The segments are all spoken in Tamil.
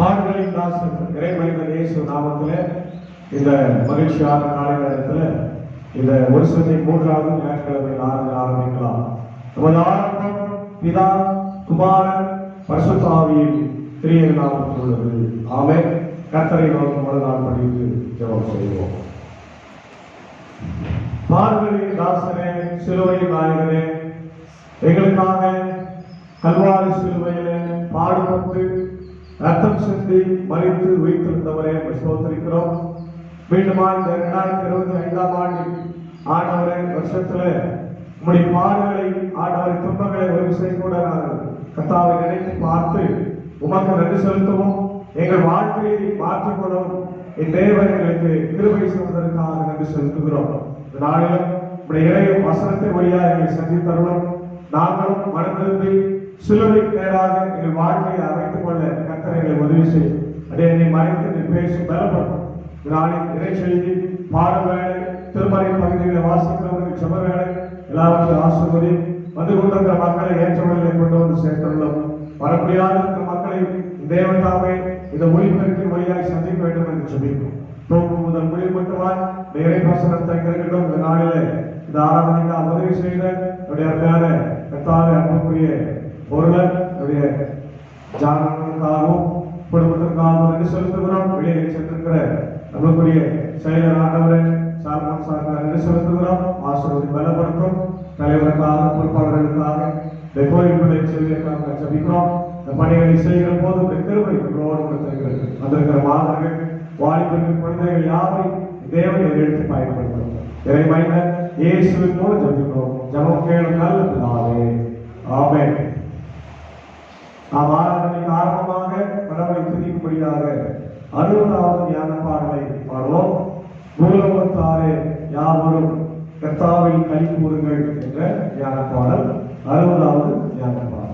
பாடுகளின் தாசன் இறைமனிதன் இயேசு நாமத்திலே இந்த மகிழ்ச்சியான காலை நேரத்தில் இந்த வருஷத்தின் 3வது ஞாயிற்றுக்கிழமை ஆரம்பிக்கலாம். நமது ஆரம்பம் பிதா குமாரன் பரிசுத்த ஆவியின் திரிய நாமத்தில் உள்ளது. ஆமென். கர்த்தரை நோக்கி மனதால் படித்து ஜெபம் செய்வோம். பாடுகளின் தாசனே, சிலுவை நாயகனே, எங்களுக்காக கல்வாரி சிலுவையிலே பாடுபட்டு ரத்தம் சிந்தி மறித்து உயிர்த்திருந்தவரே ஸ்தோத்திரிக்கிறோம். மீண்டுமா இந்த 2025ஆம் ஆண்டில் ஆண்டவரே வருஷத்துல உம்முடைய பாடுகளை ஆண்டவரை துன்பங்களை ஒரு செய்கூட கர்த்தாவை நினைத்து பார்த்து உமக்கு நன்றி செலுத்தவும் எங்கள் வாழ்க்கையை மாற்றிக்கொள்ளவும் என் தேவன் எங்களுக்கு கிருபை செய்வதற்காக நன்றி செலுத்துகிறோம். இந்த நாளிலும் உடைய இறை வசனத்தை வழியாக எங்களை சந்தித்தருளும். நாங்களும் மனதிருந்தி சிலுவை நேராக எங்கள் வாழ்க்கையை அமைத்துக் கொள்ள கர்த்தரை உதவி செய்யும். அதே நீ மறைத்து பேசும் பலப்படும். நாளின் இறை செய்தி பாட வேலை திருமறை பகுதிகளை வாசிக்கிறவர்கள் செம வேலை எல்லாவற்றையும் ஆசிர்வதி வந்து கொண்டிருக்கிற மக்களை ஏற்றவர்களை கொண்டு வந்து சேர்த்துள்ளோம். வர முடியாத இருக்கிற மக்களை தேவனாவே இந்த ஒளிபெருக்கின் வழியாக சந்திக்க வேண்டும் என்று சொல்லியிருக்கோம். தோப்பு முதல் முடிவு மட்டுமாய் இறை வசனத்தை கிடைக்கட்டும். இந்த நாளிலே இந்த ஆராதனைக்காக உதவி செய்த என்னுடைய அருமையான கர்த்தாவே அன்புக்குரிய பொருளர் என்னுடைய ஜானங்களுக்காகவும் குடும்பத்திற்காகவும் நன்றி செலுத்துகிறோம். வெளியே சென்றிருக்கிற நம்மளுக்குரிய செயலர் ஆண்டவரை சார்பாக சார்பாக நன்றி செலுத்துகிறோம். ஆசிரியரை பலப்படுத்தும். தலைவருக்காக பொறுப்பாளர்களுக்காக இந்த கோரிக்கைகளை செய்வதற்காக ஜெபிக்கிறோம். இந்த பணிகளை செய்கிற போது இந்த கிருபை கொடுத்திருக்கிறது. வந்திருக்கிற மாணவர்கள் வாலிபர்கள் குழந்தைகள் யாவை தேவனை எடுத்து பயன்படுத்தும். இறைமையினர் இயேசுவின் மூலம் ஜெபிக்கிறோம். ஜெபம் கேளும் நல்ல பிதாவே. ஆமென். நாம் ஆராதனைக்கு ஆரம்பமாக கடவுளை துதிக்கும்படியாக 60வது ஞான பாடலை பாடுவோம். பூலோகத்தாரே யாவரும் கர்த்தாவில் களி கூறுங்கள் என்ற ஞான பாடல் 60வது ஞான பாடல்.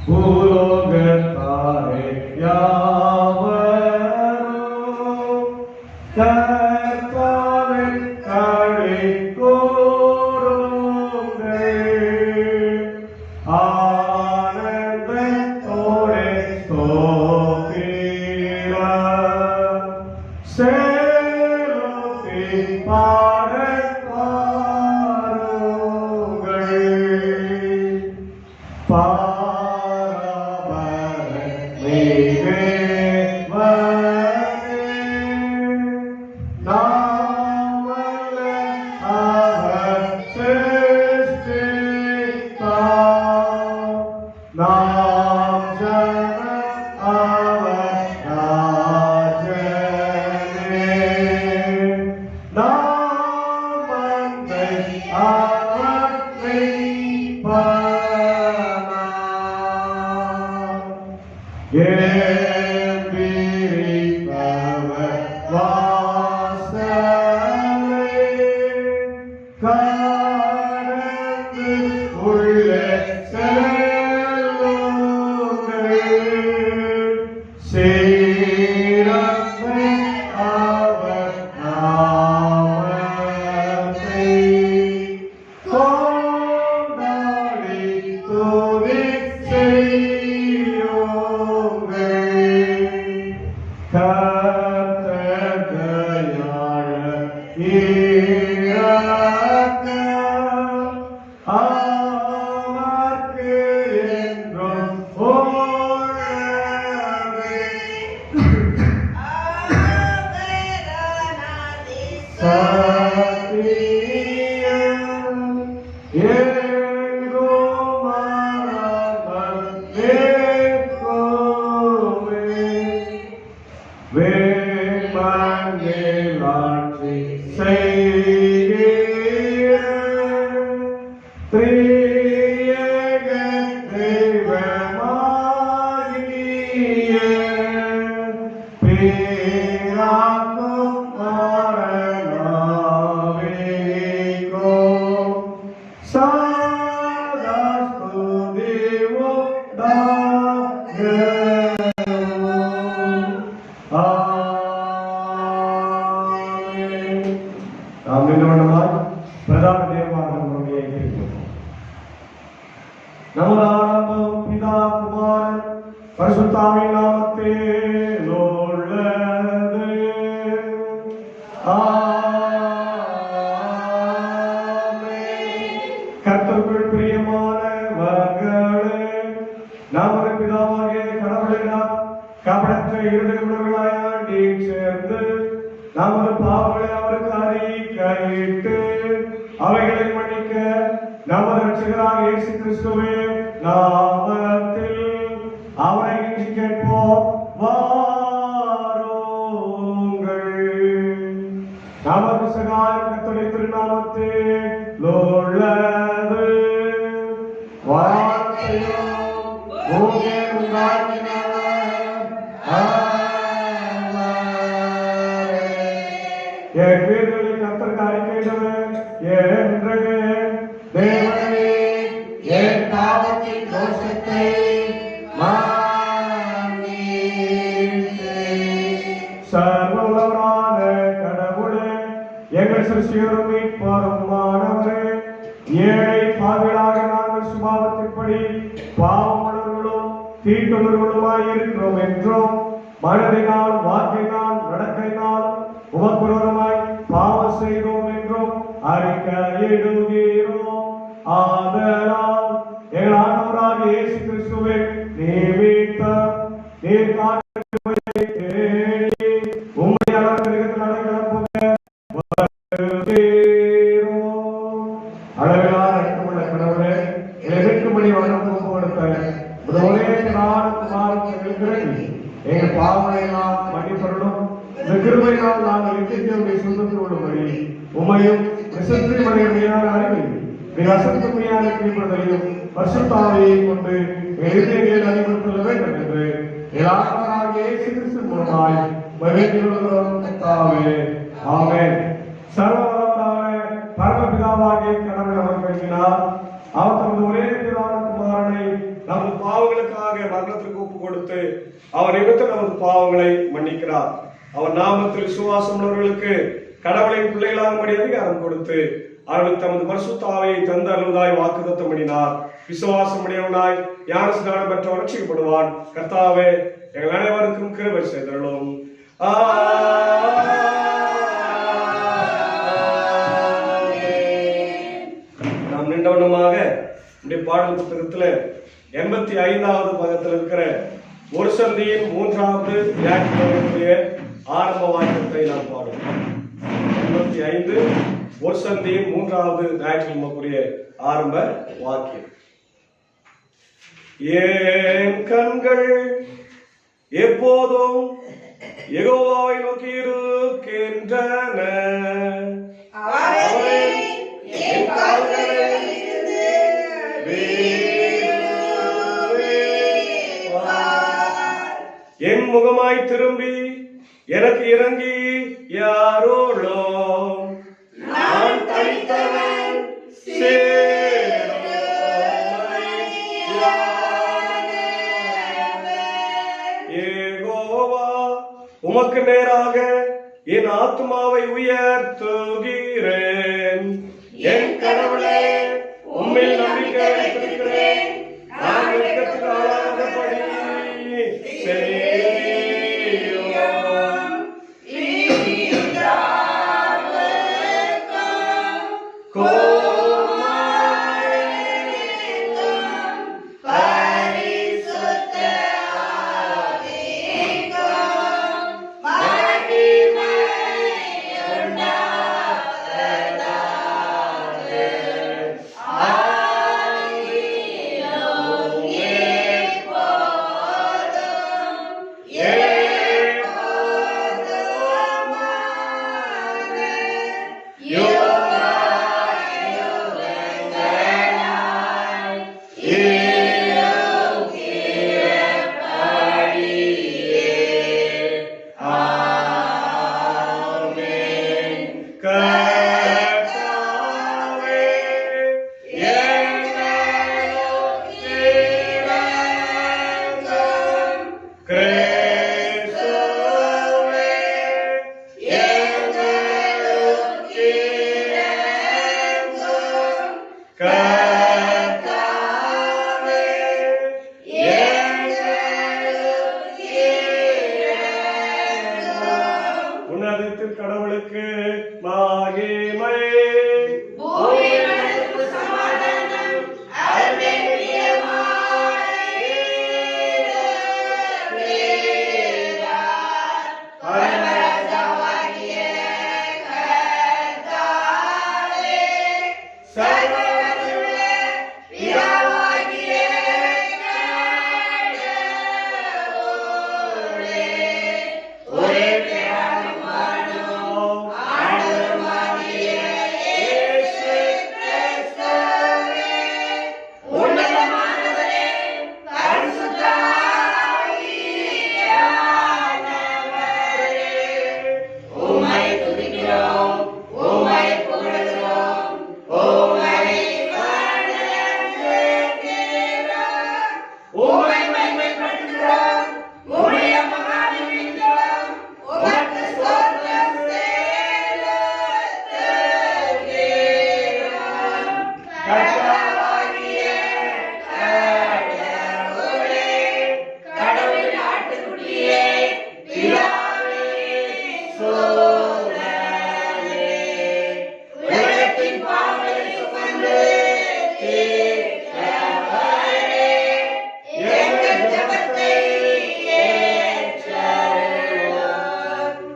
பூலோகத்தாரே யாவரும் கர்த்தாவில் களி பிதாவின் நாமத்தில் உள்ளது. கர்த்தருக்குள் பிரியமானவர்களே, நமது பிதாவாகிய கடவுளினால் கபடற்ற இருதயமுள்ளவர்களாய் ஆண்டி சேர்ந்து நமது பாவங்களை அவருக்கு அறிக்கையிட்டு அவைகளை மன்னிக்க நமது இரட்சகராகிய இயேசு கிறிஸ்துவின் நாமத்தில் அவரை இன்று கேட்போம். வாருங்கள். நமது சகாயம் கர்த்தருடைய திருநாமத்தில் உள்ளது. வார்த்தையும் பூமியில் உண்டாக்கினார். என் வீடுகளில் கர்த்தருக்கு அறிக்கையிடுவேன் என்று தேவனே என் பாவத்தின் தோஷத்தை சர்வவல்லவரான கடவுளே, எங்கள் சிருஷ்டிகரும் மீட்பருமானவரே, ஏழை பாவிகளாக நாங்கள் சுபாவத்தின்படி பாவமுள்ளவர்களும் தீட்டுள்ளவர்களுமாய் இருக்கிறோம் என்றும் மனதினால் வாக்கினால் நடக்கையினால் உபகுரமாய் பாவம் செய்தோம் என்றும் அறிக்கையிடுகிறோம். ஆதலால் எங்கள் ஆண்டவராகிய இயேசு கிறிஸ்துவை நியமித்த நீர் உம்மை அலங்கரித்து நடக்க அளவிலான அடக்கமுள்ள கடவுளே, எதிர்க்கும்படி வணக்கம் கொடுத்த ஒரே எங்கள் பாவங்களை நாம் மன்னிப்பருளும் இந்த கிருபையினால் நாங்கள் நித்தியத்தை சொந்தத்தில் கொள்ளும்படி உம்மையும் மனிதமையான அறிவை மிக அசத்துமையான கீழ்ப்பதையும் பரிசுத்தாவியை கொண்டு எழுதியை அறிவுறுத்தல வேண்டும் என்று எல்லாராகிய இயேசு கிறிஸ்து மூலமாய் மகிழ்ச்சியுள்ளோம். ஆமென். சர்வவல்லவரான பரமபிதாவாகிய கடவுள் நமக்கு வழங்கினார். அவர் தமது ஒரே பிதாவான குமாரனை நமது பாவங்களுக்காக மரணத்திற்கு ஒப்புக் கொடுத்து அவர் நிமித்தம் நமது பாவங்களை மன்னிக்கிறார். அவர் நாமத்தில் விசுவாசம் உள்ளவர்களுக்கு கடவுளின் பிள்ளைகளாகும்படி அதிகாரம் கொடுத்து அவர்களுக்கு தமது பரிசுத்த ஆவியை தந்து அருள்வதாய் வாக்குத்தத்தம் பண்ணினார். விசுவாசம் உடையவனாய் ஞான ஸ்நானம் பெற்றவன் ரட்சிக்கப்படுவான். கர்த்தாவே, எங்கள் அனைவருக்கும் கிருபை செய்தருளும். நாம் நின்றவனமாக இந்த பாடல் புத்தகத்துல 85வது பக்கத்தில் இருக்கிற ஒரு சந்தியின் 3வது வியாக்கியானத்துடைய ஆரம்ப வாக்கியத்தை நாம் பாடுவோம். 85 ஒரு சந்தியின் 3வது வியாக்கியானத்துடைய ஆரம்ப வாக்கியம். என் கண்கள் எப்போதும் யெகோவாவை நோக்கி இருக்கின்றன. என் முகமாய் திரும்பி எனக்கு இறங்கி யாரோளோ நான் தனித்தவன் யெகோவா, உமக்கு நேராக என் ஆத்துமாவை உயர்த்துகிறேன். என் கடவுளே, உம்மில் நம்பிக்கை வைத்திருக்கிறேன். நான் வெட்கத்துக்கு ஆளாதபடி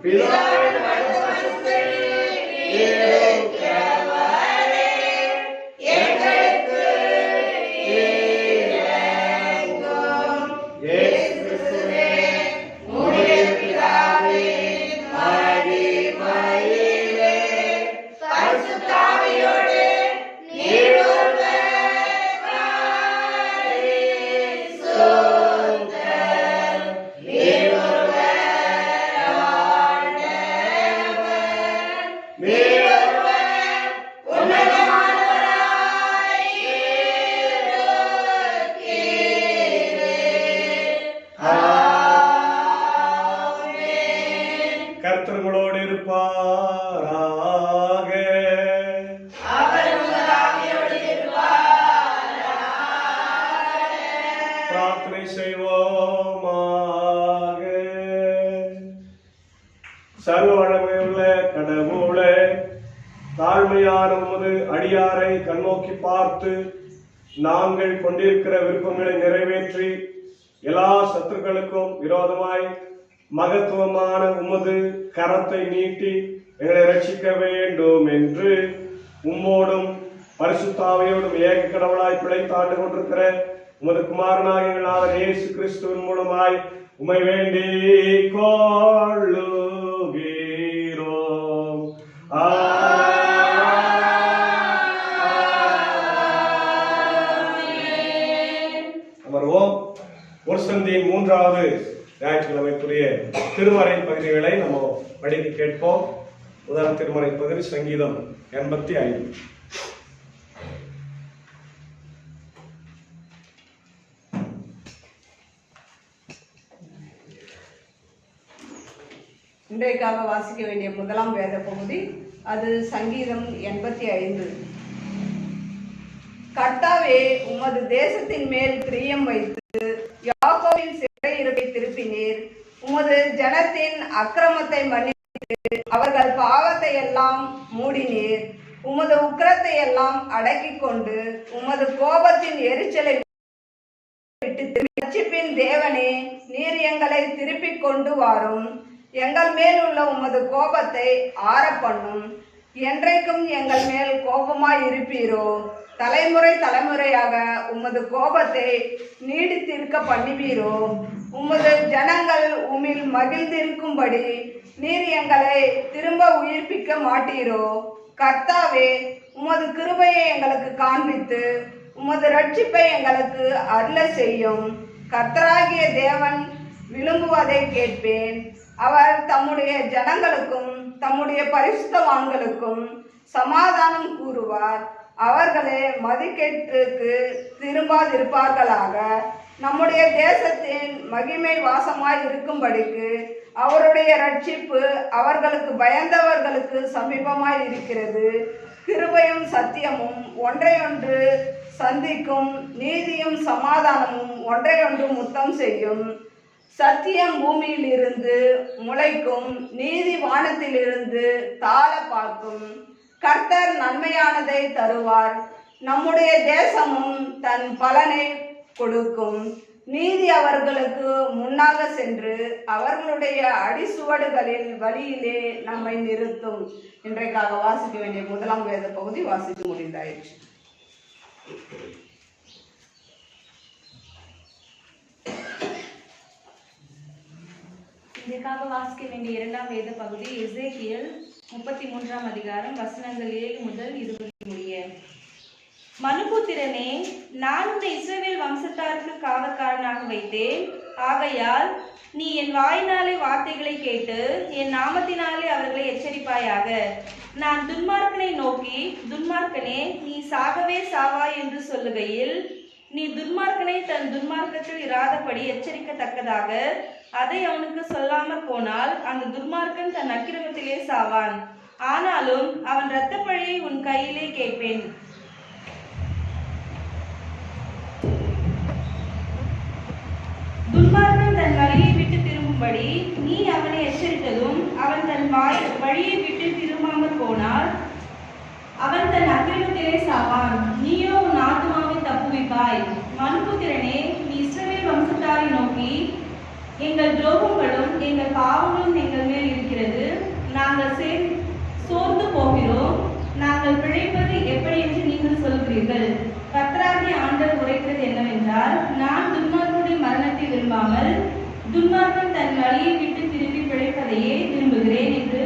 பிதாவின் வலதுபுறத்தில் இருக்கிறவரே, எங்களுக்கு இரங்கும். இயேசு கிறிஸ்துவே, உம்முடைய பிதாவின் மகிமையிலே பரிசுத்த ஆவியோடு நீர் ஒருவர் பரிசுத்தர், நீர் ஒருவர் ஆண்டவர், நீர் ஒருவர் உன்னதமானவராய் இருக்கிறீர். ஆமென். கர்த்தர் உங்களோடு இருப்பாராக. அவர் உங்கள் ஆவியோடு இருப்பாராக. பிரார்த்தனை செய்வோமாக. சர்வ வல்லமையுள்ள கடவுளே, தாழ்மையான உமது அடியாரை கண்ணோக்கி பார்த்து நாங்கள் கொண்டிருக்கிற விருப்பங்களை நிறைவேற்றி எல்லா சத்துருக்களுக்கும் விரோதமாய் மகத்துவமான உமது கரத்தை நீட்டி எங்களை ரட்சிக்க வேண்டும் என்று உம்மோடும் பரிசுத்தாவியோடும் ஏக கடவுளாய் பிழைத்தாண்டு கொண்டிருக்கிற உமது குமாரனாக எங்கள் நாதர் இயேசு கிறிஸ்துவின் மூலமாய் உம்மை வேண்டிக் கொள்ளுகிறோம். அமர்வோம். ஒரு சந்தியின் 3வது ஞாயிற்றுக்கிழமைக்குரிய திருமறை பகுதிகளை நம்ம படித்து கேட்போம். முதல் திருமறை பகுதி சங்கீதம் 85. இன்றைக்காக வாசிக்க வேண்டிய முதலாம் வேத பகுதி அது சங்கீதம் 85. கர்த்தாவே, உமது தேசத்தின் மேல் பிரியம் வைத்து யாக்கோபின் சிறையிருப்பை திருப்பினீர். உமது ஜனத்தின் அக்கிரமத்தை மன்னித்து அவர்கள் பாவத்தை எல்லாம் மூடினீர். உமது உக்கிரத்தை எல்லாம் அடக்கிக் கொண்டு உமது கோபத்தின் எரிச்சலை விட்டு ரட்சிப்பின் தேவனே, நீர் எங்களை திருப்பிக் கொண்டு வாரும். எங்கள் மேல் உள்ள உமது கோபத்தை ஆற பண்ணும். என்றைக்கும் எங்கள் மேல் கோபமாய் இருப்பீரோ? தலைமுறை தலைமுறையாக உமது கோபத்தை நீடித்திருக்க பண்ணுவீரோ? உமது ஜனங்கள் உம்மில் மகிழ்ந்திருக்கும்படி நீர் எங்களை திரும்ப உயிர்ப்பிக்க மாட்டீரோ? கர்த்தாவே, உமது கிருபையை எங்களுக்கு காண்பித்து உமது ரட்சிப்பை எங்களுக்கு அருள செய்யும். கர்த்தராகிய தேவன் விழுங்குவதை கேட்பேன். அவர் தம்முடைய ஜனங்களுக்கும் தம்முடைய பரிசுத்தவான்களுக்கும் சமாதானம் கூறுவார். அவர்களே மதிக்கேட்டுக்கு திரும்பாதிருப்பார்களாக. நம்முடைய தேசத்தின் மகிமை வாசமாய் இருக்கும்படிக்கு அவருடைய ரட்சிப்பு அவர்களுக்கு பயந்தவர்களுக்கு சமீபமாய் இருக்கிறது. கிருபையும் சத்தியமும் ஒன்றையொன்று சந்திக்கும், நீதியும் சமாதானமும் ஒன்றையொன்று முத்தம் செய்யும். சத்தியம் பூமியில் இருந்து முளைக்கும், நீதி வானத்திலிருந்து தாழ பார்க்கும். கர்த்தர் நன்மையானதை தருவார், நம்முடைய தேசமும் தன் பலனை கொடுக்கும். நீதி அவர்களுக்கு முன்னாக சென்று அவர்களுடைய அடிசுவடுகளின் வழியிலே நம்மை நிறுத்தும். இன்றைக்காக வாசிக்க வேண்டிய முதலாம் வேத பகுதி வாசித்து முடிந்தாயிற்று. இதற்காக வாசிக்க வேண்டிய 2ஆம் வேத பகுதி எசேக்கியேல் 33ஆம் அதிகாரம் வசனங்கள் 7 முதல் 20 முடிய. மனுபுத்திரனே, நான் உன்னை இஸ்ரவேல் வம்சத்தாருக்கு காவற்காரனாக வைத்தேன். ஆகையால் நீ என் வாயினாலே வார்த்தைகளை கேட்டு என் நாமத்தினாலே அவர்களை எச்சரிப்பாயாக. நான் துன்மார்க்கனை நோக்கி, துன்மார்க்கனே, நீ சாகவே சாவாய் என்று சொல்லுகையில், நீ துன்மார்க்கனை தன் துன்மார்க்கத்தில் இராதபடி எச்சரிக்கத்தக்கதாக அதை அவனுக்கு சொல்லாமற் போனால் அந்த துன்மார்க்கன் தன் அக்கிரமத்திலே சாவான். ஆனாலும் அவன் இரத்த பழியை உன் கையிலே கேட்பேன். துன்மார்க்கன் தன் வழியை விட்டு திரும்பும்படி நீ அவனை எச்சரித்ததும் அவன் தன் வழியை விட்டு திரும்பாமற் போனால் அவன் தன் அக்கிரமத்திலே சாவான். நீயோ உன் ஆத்துமாவை தப்புவிப்பாய். மனுபுத்திரனே, நீ இஸ்ரவேல் வம்சத்தாரை நோக்கி, எங்கள் துரோகங்களும் எங்கள் பாவங்களும் எங்கள் மேல் இருக்கிறது. செய்தார். நான் துன்மார்க்கனுடைய மரணத்தை விரும்பாமல் துன்மார்க்கன் தன் வழியை விட்டு திரும்பி பிழைப்பதையே விரும்புகிறேன் என்று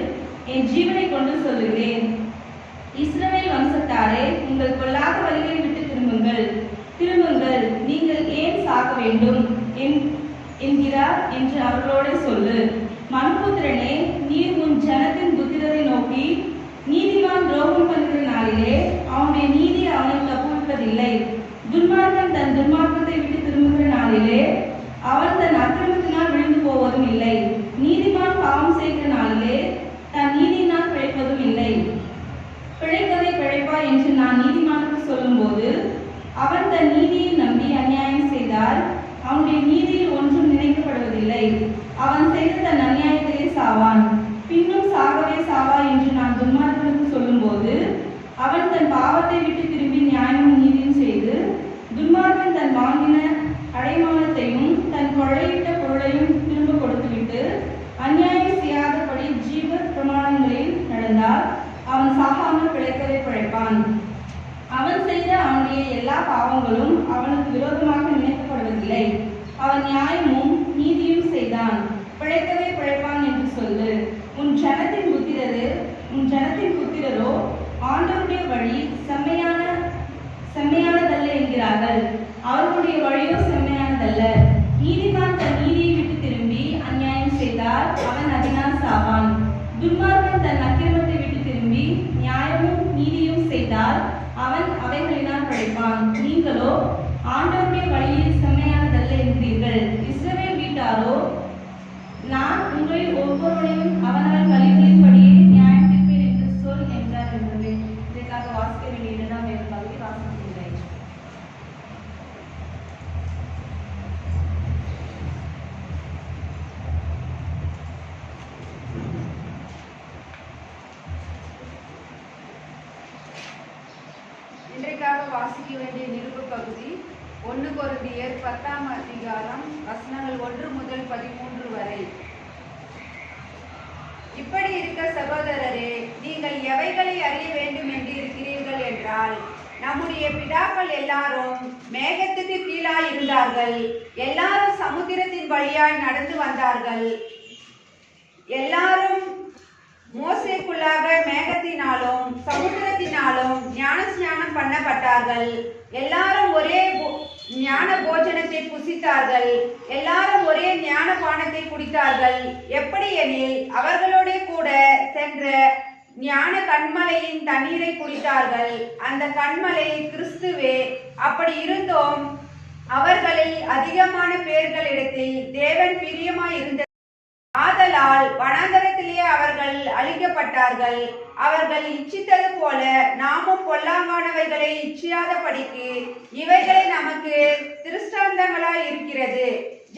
என் ஜீவனை கொண்டு சொல்லுகிறேன். இஸ்ரவேல் வம்சத்தாரே, உங்கள் பொல்லாத வழிகளை விட்டு திரும்புங்கள், திரும்புங்கள், நீங்கள் ஏன் சாக வேண்டும் என்கிறார் என்று அவர்களோட சொல்லு. மனுபுத்திரனே, நீ உன் ஜனத்தின் புத்திரரை நோக்கி, நீதிமான் துரோகம் பண்ணுகிற நாளிலே அவனுடைய நீதி அவனை தப்புவிப்பதில்லை. துன்மார்க்கன் தன் துன்மார்க்கத்தை விட்டு திரும்புகிற நாளிலே அவன் தன் அக்கிரமத்தினால் விழுந்து போவதும் இல்லை. நீதிமான் பாவம் செய்கிற நாளிலே தன் நீதியினால் பிழைப்பதும் இல்லை. பிழைப்பதை பிழைப்பா என்று நான் நீதிமானுக்கு சொல்லும்போது அவன் தன் நீதியை நம்பி அநியாயம் செய்தால் அவனுடைய நீதியில் ஒன்றும் நினைக்கப்படுவதில்லை. அவன் செய்த தன் அநியாயத்திலே சாவான், பின்னும் சாகவே சாவா என்று நான் துன்மார்க்கனுக்கு சொல்லும்போது அவன் தன் பாவத்தை விட்டு திரும்பி நியாயமும் நீதியும் செய்து துன்மார்க்கன் தன் வாங்கின அடைமானத்தையும் தன் கொள்ளையிட்ட பொருளையும் திரும்ப கொடுத்துவிட்டு அநியாயம் செய்யாதபடி ஜீவ பிரமாணங்களில் நடந்தால் அவன் சாகாமல் பிழைக்கவே பிழைப்பான். அவன் செய்த அவனுடைய எல்லா பாவங்களும் அவனுக்கு விரோதமாக நினைக்கப்படுவதில்லை. அவன் நியாயமும் நீதியும் செய்தான், பிழைக்கவே பிழைப்பான் என்று சொல்லு. உன் ஜனத்தின் புத்திரரோ ஆண்டவருடைய வழி செம்மையானதல்ல என்கிறார்கள். அவர்களுடைய வழியோ செம்மையானதல்ல. நீதிமான் தன் நீதியை விட்டு திரும்பி அநியாயம் செய்தால் அவன் அதனால் சாவான். துன்மார்க்கன் தன் அக்கிரமத்தை விட்டு திரும்பி நியாயமும் நீதியும் செய்தால் அவன் அவைகளினால் பிழைப்பான். நீங்களோ ஆண்டவருடைய வழியில் செம்மையானதல்ல என்கிறீர்கள். இஸ்ரவேல் வீட்டாரோ, நான் உங்களில் ஒவ்வொருவரையும் அவனவன் வழிகளின்படியே நியாயம் தீர்ப்பேன் என்று சொல் என்றார் என்பது. இதற்காக வாசிக்க வேண்டிய 2ஆம் வேத பகுதி வாசிக்கின்றேன். இன்றைக்காக வாசிக்க வேண்டிய நிருப பகுதி 1 கொரிந்தியர் 10ஆம் அதிகாரம் வசனங்கள் 1 முதல் 13 வரை. இப்படி இருக்க சகோதரரே, நீங்கள் எவைகளை அறிய வேண்டும் என்று இருக்கிறீர்கள் என்றால், நம்முடைய பிதாக்கள் எல்லாரும் மேகத்துக்கு கீழாய் இருந்தார்கள், எல்லாரும் சமுத்திரத்தின் வழியாய் நடந்து வந்தார்கள், எல்லாரும் மோசேக்குள்ளாக மேகத்தினாலும் சமுத்திரத்தினாலும் ஞானஸ்நானம் பண்ணப்பட்டார்கள், எல்லாரும் ஒரே ஞான போஜனத்தை புசித்தார்கள், எல்லாரும் ஒரே ஞான பானத்தை குடித்தார்கள். எப்படி எனில் அவர்களோட கூட சென்ற ஞான கண்மலையின் தண்ணீரை குடித்தார்கள். அந்த கண்மலை கிறிஸ்துவே. அப்படி இருந்தும் அவர்களில் அதிகமான பேர்களிடத்தில் தேவன் பிரியமாய் இருந்த ஆதலால் வனாந்தரத்திலே அவர்கள் அழிக்கப்பட்டார்கள். அவர்கள் இச்சித்தது போல நாமும் பொல்லாங்கானவைகளை இச்சியாதபடிக்கு இவைகளை நமக்கு திருஷ்டாந்தங்களாய் இருக்கிறது.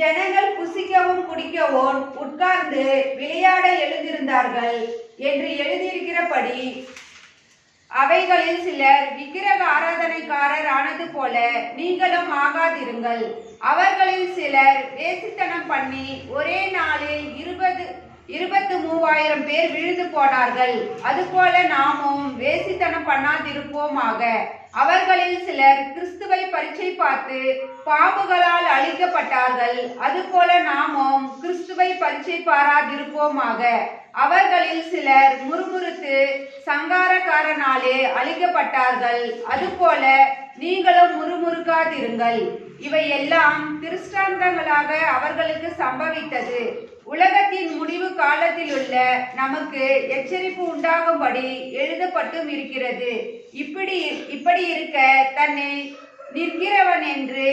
ஜனங்கள் புசிக்கவும் குடிக்கவும் உட்கார்ந்து விளையாட எழுந்திருந்தார்கள் என்று எழுதியிருக்கிறபடி அவைகளில் சிலர் விக்கிரக ஆராதனைக்காரர் ஆனது போல நீங்களும் ஆகாதிருங்கள். அவர்களில் சிலர் வேசித்தனம் பண்ணி ஒரே நாளில் 23,000 பேர் விழுந்து போனார்கள். அதுபோல நாமும் வேசித்தனம் பண்ணாதிருப்போமாக. அவர்களில் சிலர் கிறிஸ்துவை பரீட்சை பார்த்து பாம்புகளால் அழிக்கப்பட்டார்கள். அதுபோல நாமும் கிறிஸ்துவை பரீட்சை பாராதிருப்போமாக. அவர்களில் சிலர் முறுமுறுத்து சங்காரக்காரனாலே அழிக்கப்பட்டார்கள். அதுபோல நீங்களும் முறுமுறுக்காதிருங்கள். இவை எல்லாம் திருஷ்டாந்தங்களாக அவர்களுக்கு சம்பவித்தது. உலகத்தின் முடிவு காலத்தில் உள்ள நமக்கு எச்சரிப்பு உண்டாகும்படி எழுதப்பட்டும் இருக்கிறது. இப்படி இருக்க தன்னை நிற்கிறவன் என்று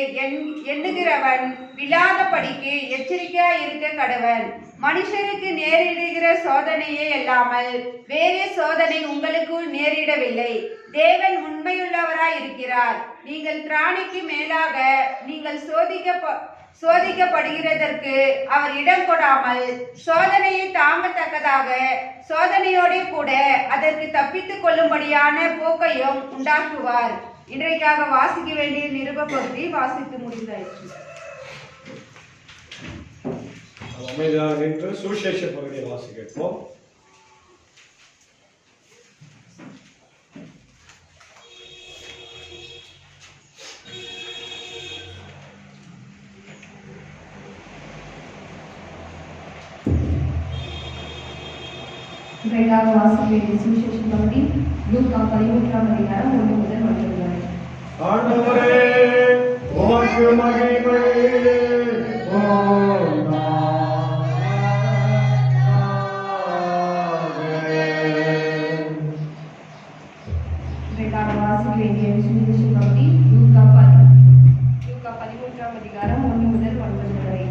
எண்ணுகிறவன் விழாதபடிக்கு எச்சரிக்கையாய் இருக்க கடவன். மனுஷருக்கு நேரிடுகிற சோதனையே அல்லாமல் வேறே சோதனை உங்களுக்கு நேரிடவில்லை. தேவன் உண்மையுள்ளவராய் இருக்கிறார். நீங்கள் திராணிக்கு மேலாக நீங்கள் சோதிக்கப்படுகிறதற்கு அவர் இடம் கொடாமல் சோதனையை தாங்கத்தக்கதாக சோதனையோடு கூட அதற்கு தப்பித்துக் கொள்ளும்படியான போக்கையும் உண்டாக்குவார். இன்றைக்காக வாசிக்க வேண்டிய நிருப பகுதி வாசித்து முடிந்தாயிற்று. அமைதியாக நின்று சுவிசேஷ பகுதியை வாசிக்கிறோம். இன்றைக்காக வாசிக்க வேண்டிய சுவிசேஷ பகுதி லூக்கா 13ஆம் அதிகாரம் 1 முதல் 9 வரை. ஆண்டவரே உமக்கு மகிமை இன்றைக்காக வாசிக்க வேண்டிய சுவிசேஷ பகுதி லூக்கா 13ஆம் அதிகாரம் 1 முதல் 9 வரை.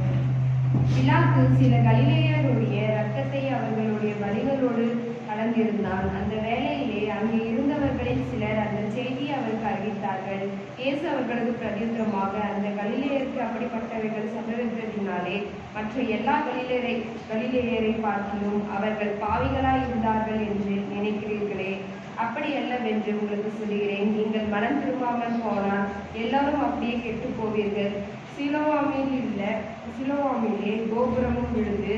பிலாத்து சில கலிலேயருடைய இரத்தத்தை அவர்களுடைய பலிகளோடு கலந்திருந்தான். அந்த வேளையிலே அங்கே இருந்தவர்களில் சிலர் அந்த செய்தியை அவருக்கு அறிவித்தார்கள். இயேசு அவர்களுக்கு பிரதியுத்தரமாக, அந்த கலிலேயருக்கு அப்படிப்பட்டவைகள் சம்பவித்ததினாலே மற்ற எல்லா கலிலேயரை பார்க்கிலும் அவர்கள் பாவிகளாய் இருந்தார்கள் என்று நினைக்கிறீர்களே. அப்படி அல்லவென்று உங்களுக்கு சொல்கிறேன். நீங்கள் மனம் திரும்பாமல் போனால் எல்லாரும் அப்படியே கெட்டு போவீர்கள். சிலோவாமிலே கோபுரமும் விழுந்து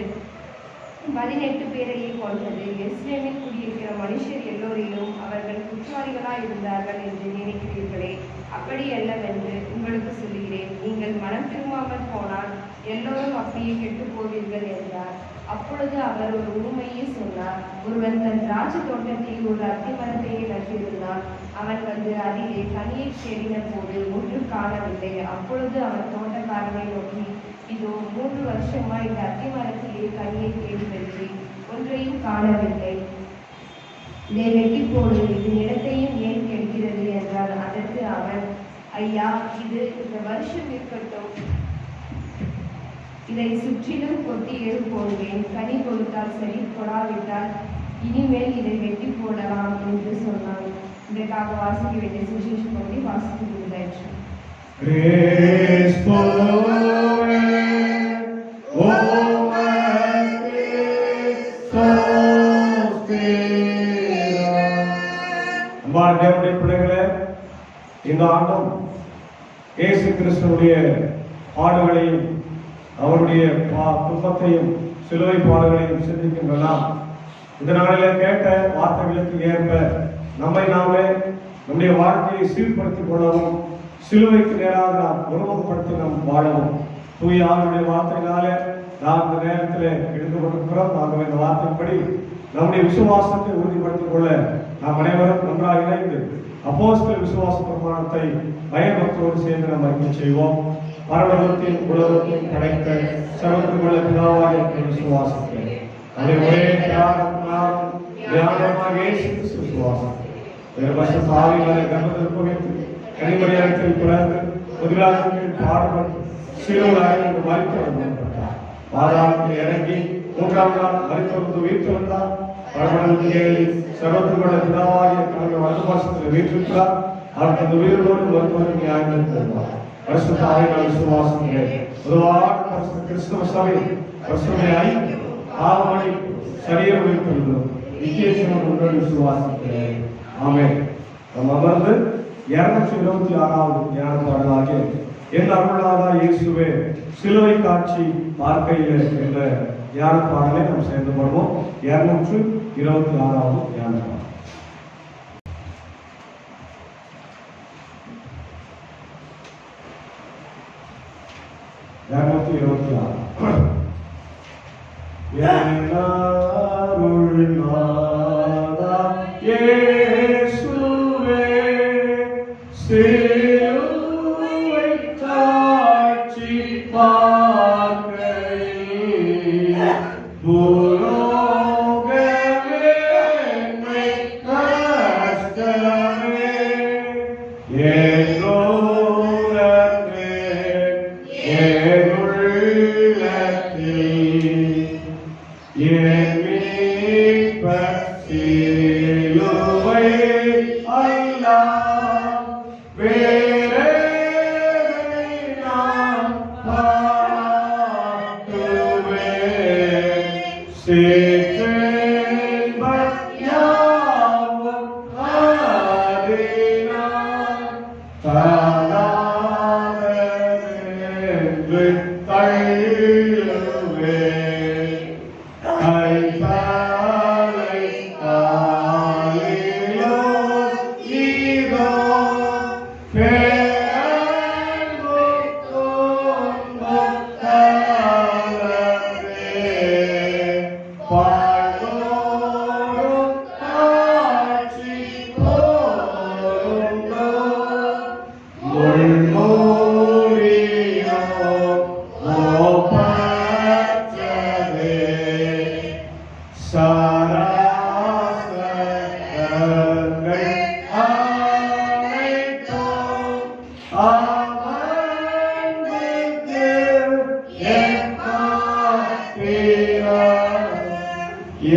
18 பேரையே கொண்டது. எருசலேமில் குடியிருக்கிற மனுஷர் எல்லோரிலும் அவர்கள் குற்றவாளிகளாய் இருந்தார்கள் என்று நினைக்கிறீர்களே. அப்படி அல்லவென்று உங்களுக்கு சொல்கிறேன். நீங்கள் மனம் திரும்பாமல் போனால் எல்லோரும் அப்படியே கெட்டு போவீர்கள் என்றார். அப்பொழுது அவர் ஒரு உண்மையை சொன்னார். ஒருவன் தன் திராட்சை தோட்டத்தில் ஒரு அத்தி மரத்தையே நட்டிருந்தான். அவன் வந்து அதிலே கனியை தேடின போது ஒன்றும் காணவில்லை. அப்பொழுது அவன் தோட்டக்காரனை நோக்கி, இதோ 3 வருஷமாய் இந்த அத்தி மரத்திலே கனியை தேடி வருகிறேன், ஒன்றையும் காணவில்லை. இதை வெட்டி போடு, இது நிலத்தையும் ஏன் கெடுக்கிறது என்றார். அதற்கு அவன், ஐயா, இது இந்த வருஷம் இருக்கட்டும், இதை சுற்றிலும் கொட்டி போடுவேன். கனி கொடுத்தால் சரி, கொடாவிட்டால் இனிமேல் இதை வெட்டி போடலாம் என்று சொன்னான். இதற்காக வாசிக்க வேண்டிய சுவிசேஷ பகுதி வாசித்து முடிந்தாயிற்று. தேவனுடைய பிள்ளைகளே, இந்த ஆண்டும் இயேசு கிறிஸ்துவுடைய பாடுகளையும் அவருடைய துன்பத்தையும் சிலுவை பாடுகளையும் சிந்திக்கின்றன. இந்த நாளிலே கேட்ட வார்த்தைகளுக்கு ஏற்ப நம்மை நாமே நம்முடைய வாழ்க்கையை சீர்படுத்திக் கொள்ளவும், சிலுவைக்கு நேராக நாம் உருவகப்படுத்தி நாம் வாழவும் தூய ஆளுடைய வார்த்தையினாலே நாம் இந்த நேரத்தில் எடுத்து கொண்டிருக்கிறோம். நாங்கள் இந்த வார்த்தைப்படி நம்முடைய விசுவாசத்தை உறுதிப்படுத்திக் கொள்ள நாம் அனைவரும் ஒன்றாக இணைந்து அப்போஸ்தலர் விசுவாச பிரமாணத்தை பயபக்தியோடு சேர்ந்து நாம் அறிக்கை செய்வோம். பரலோகத்தின் உலகத்தையும் படைத்த சர்வத்துள்ள பிதாவாகிய விசுவாசிக்கிறேன். அதை ஒரே தியானமாக விசுவாசிக்கிறேன். ஆவிகளை கர்ப்பத்தில் வைத்து கனிமரியாதத்தில் பிறந்து முதலாளர்கள் பாடுபட்டு சிறுவராக மறிக்கப்பட்டார். பாதாளத்தில் இறங்கி 3ஆம் நாள் மறித்தொழுந்து வீட்டிருந்தார். பரமண்டலத்தில் சர்வத்துள்ள பிதாவாகிய கடந்த வலதுபாசத்தில் வீற்றிருக்கிறார். அவர் அந்த உயிரோடு மருத்துவரை நியாயம் தருவார். பரிசுத்த ஆவிகளை விசுவாசிக்கிறேன். பொதுவாக பரிசுத்த கிறிஸ்தவ சபை பரிசுத்த ஐக்கியம் பாவமணி சரீரம் வைத்திருந்தோம். நிச்சயம் உங்களை விசுவாசிக்கிறேன். ஆமென். நாம் அமர்ந்து 226வது ஞான பாடலாகிய என் அருளாதா இயேசுவே சிலுவை காட்சி பார்க்கையில் என்ற ஞான பாடலை நாம் சேர்ந்து கொள்வோம். 226வது ஞான பாடல். Bye.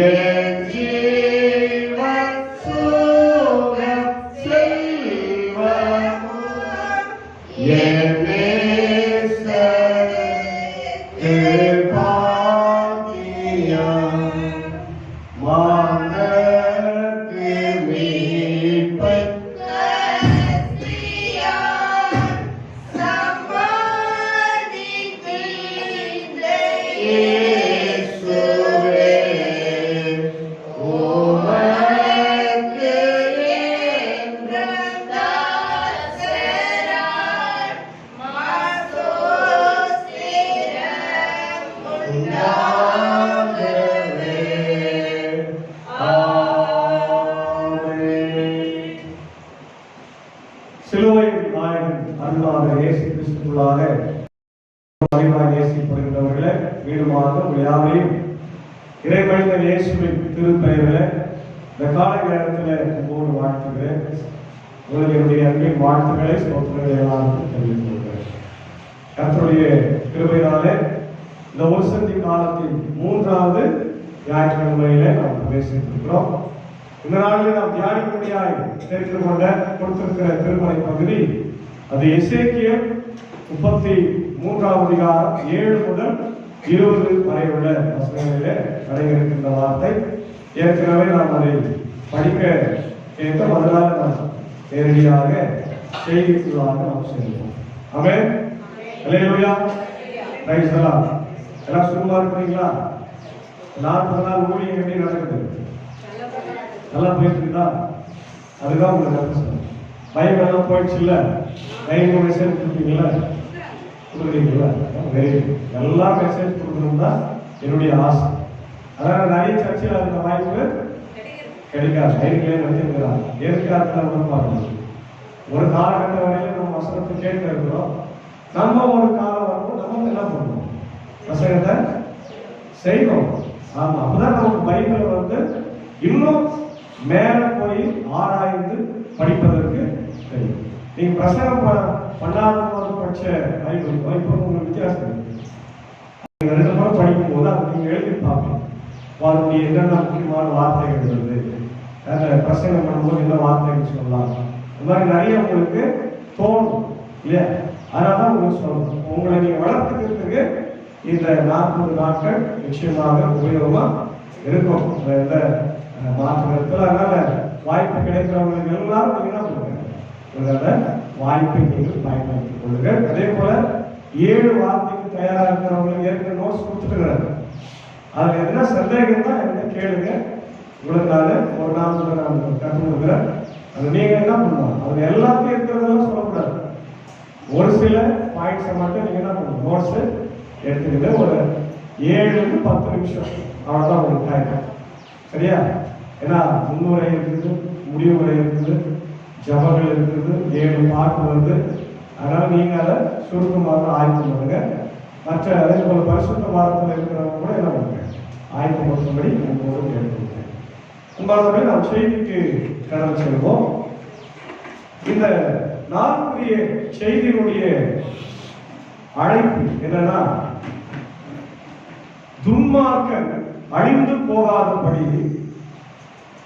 என் ஜீவன் சுகம் செல்வமும் என் நேசருக்கு பாக்கியம் வானத்து மீட்பன் இயேசுவே உமக்கு உண்டாகவே. ஆமென். சிலுவையின் நாயகன் அருளாளர் இயேசு கிறிஸ்துவுக்குள்ளாக அதிகமாக நேசிக்கப்படுகிறவர்களே, மீண்டுமாக உங்கள் யாவரையும் இறைமனிதன் இயேசுவின் திருப்பெயரில் இந்த காலை நேரத்தில் உங்களோடு வாழ்த்துகிறேன். உங்களுக்கு என்னுடைய அன்பின் வாழ்த்துக்களை சோதனை எல்லாருக்கும் தெரிவித்துக் கொள்கிறேன். கர்த்தருடைய கிருபையினாலே இந்த ஒருசந்தி காலத்தின் 3வது ஞாயிற்றுக்கிழமையிலே நாம் பிரவேசித்திருக்கிறோம். இந்த நாளில் நாம் தியானிக்கும்படியாய் தெரிந்து கொண்ட கொடுத்திருக்கிற திருமலை பகுதி அது எசேக்கியேல் 33வது அதிகாரம் 7 முதல் 20 வரை உள்ள வசனங்களிலே அடங்கியிருக்கின்ற வார்த்தை. ஏற்கனவே நாம் அதை படிக்க கேட்க அதனால நாம் நேரடியாக செய்திக்குள்ளாக நாம் செல்வோம். Amen. Hallelujah. Praise the Lord. எல்லாம் சும்மா இருக்கீங்களா? 40 நாள் ஊழியம் எப்படி நடக்குது? நல்லா போயிட்டு இருக்குதா? அதுதான் உங்களுக்கு பயம் எல்லாம் போயிடுச்சு இல்ல? டைம் மெசேஜ் கொடுப்பீங்களா? கொடுக்குறீங்களா? Very good. எல்லா மெசேஜ் கொடுக்கணும் தான் என்னுடைய ஆசை. அதனால நிறைய சர்ச்சையில் அந்த வாய்ப்பு கிடைக்காது. டைம்லேயே நடத்திருக்கிறாங்க. ஏற்காலத்தில் வந்து பார்க்கணும். ஒரு காலகட்ட வரையில நம்ம வசனத்தை கேட்க இருக்கிறோம். நம்ம ஒரு காலம் வரணும், நம்ம என்ன பண்ணணும்? வசனத்தை செய்யணும். ஆமா, அப்பதான் நமக்கு பைபிள் வந்து இன்னும் மேல போய் ஆராய்ந்து படிப்பதற்கு தெரியும். நீங்க பிரசங்கம் பண்ணாத போது படிச்ச பைபிள் இப்போ உங்களுக்கு வித்தியாசம் இருக்கு. நீங்க 2 முறை படிக்கும் போது அதை நீங்க எழுதி பார்க்கணும். அதனுடைய என்னென்ன முக்கியமான வார்த்தைகள் வருது, அந்த பிரசங்கம் பண்ணும்போது என்ன வார்த்தைகள் சொல்லலாம், இந்த மாதிரி நிறைய உங்களுக்கு தோணும் இல்லையா? அதனால உங்களுக்கு சொல்லணும். உங்களை நீங்க வளர்த்துக்கிறதுக்கு இந்த 40 நாட்கள் நிச்சயமாக உபயோகமா இருக்கும். எந்த மாற்று கருத்துல. அதனால வாய்ப்பு கிடைக்கிறவங்களுக்கு எல்லாரும் நீங்க என்ன பண்ணுங்க, அந்த வாய்ப்பை நீங்கள் பயன்படுத்திக் கொள்ளுங்க. அதே போல 7 வார்த்தைக்கு தயாரா இருக்கிறவங்களுக்கு ஏற்கனவே நோட்ஸ் கொடுத்துருக்கிறாங்க. அதுல என்ன சந்தேகம் தான் என்ன கேளுங்க. உங்களுக்காக ஒரு நாள் நான் கற்றுக் கொடுக்குறேன். அது நீங்க என்ன பண்ணணும், அது எல்லாத்தையும் இருக்கிறதெல்லாம் சொல்லக்கூடாது. ஒரு சில பாயிண்ட்ஸை மட்டும் நீங்க என்ன பண்ணணும், நோட்ஸ் எடுத்துக்கிட்டு ஒரு 7 to 10 நிமிஷம் அவ்வளவுதான் உங்களுக்கு டைம். சரியா? ஏன்னா முன்னுரை இருக்குது, முடிவுரை இருக்குது, ஜபங்கள் இருக்குது, 7 பாட்டு வருது. அதனால நீங்க அதை சுருக்கமாக ஆய்வு பண்ணுங்க. மற்ற அதே போல பரிசுத்த வாரத்தில் இருக்கிறவங்க கூட என்ன பண்ணுங்க, ஆய்வு பண்ணும்படி உங்களோடு கேட்டுக்கொள்கிறேன். உங்களுடைய நாம் செய்திக்கு கடந்து செல்வோம். இந்த நாளுக்குரிய செய்தியினுடைய அழைப்பு என்னன்னா, துன்மார்க்கன் அழிந்து போகாதபடி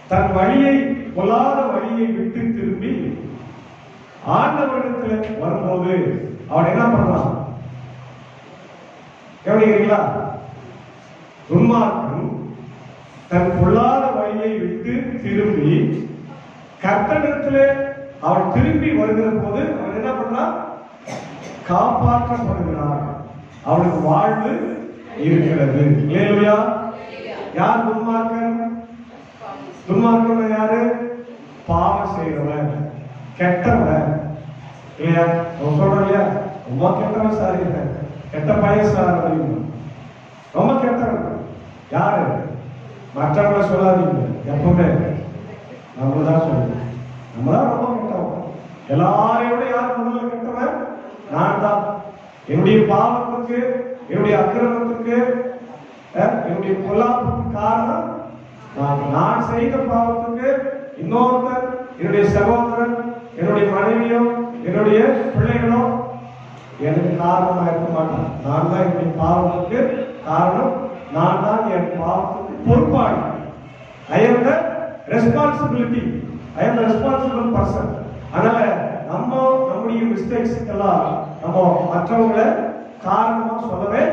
தன் வழியை, பொல்லாத வழியை விட்டு திரும்பி ஆண்டவரிடத்தில் வரும்போது அவன் என்ன பண்ணலாம்? கவனிக்கிறீங்களா? துன்மார்க்கன் தன் பொல்லாத வழியை விட்டு திரும்பி கர்த்தரிடத்தில் அவன் திரும்பி வருகிற போது அவன் என்ன பண்ணான்? காப்பாற்றப்படுகிறான். அவனுக்கு வாழ்வு இருக்கிறது. அல்லேலூயா. யார் துன்மார்க்கன்? துன்மார்க்கன் யாரு? பாவம் செய்கிறவன், கெட்டவன் இல்லையா? சொல்றோம் இல்லையா, ரொம்ப கெட்டவன் சார், கெட்ட பையன் சார், ரொம்ப கெட்டவன். யாரு? மற்றவங்களை சொல்லாதீங்க, எப்பவுமே நம்ம தான் சொல்லுங்க. நம்ம தான் ரொம்ப கெட்டவன். எல்லாரையோட யார் முதல்ல கெட்டவன்? நான் தான். என்னுடைய பாவத்துக்கு, என்னுடைய அக்கிரமத்துக்கு, என்னுடைய பொல்லாப்புக்கு காரணம் நான் செய்த பாவத்துக்கு இன்னொருத்தர், என்னுடைய சகோதரன், என்னுடைய மனைவியோ, என்னுடைய பிள்ளைகளோ எனக்கு காரணமா இருக்க மாட்டான். நான் தான் என்னுடைய பாவத்துக்கு காரணம் நான் தான் என் பாவத்துக்கு பொறுப்பாளி. I am the responsibility. I am the responsible person. அதனால நம்முடைய மிஸ்டேக்ஸ்க்கெல்லாம் நம்ம மற்றவங்களை காரணமா சொல்லவே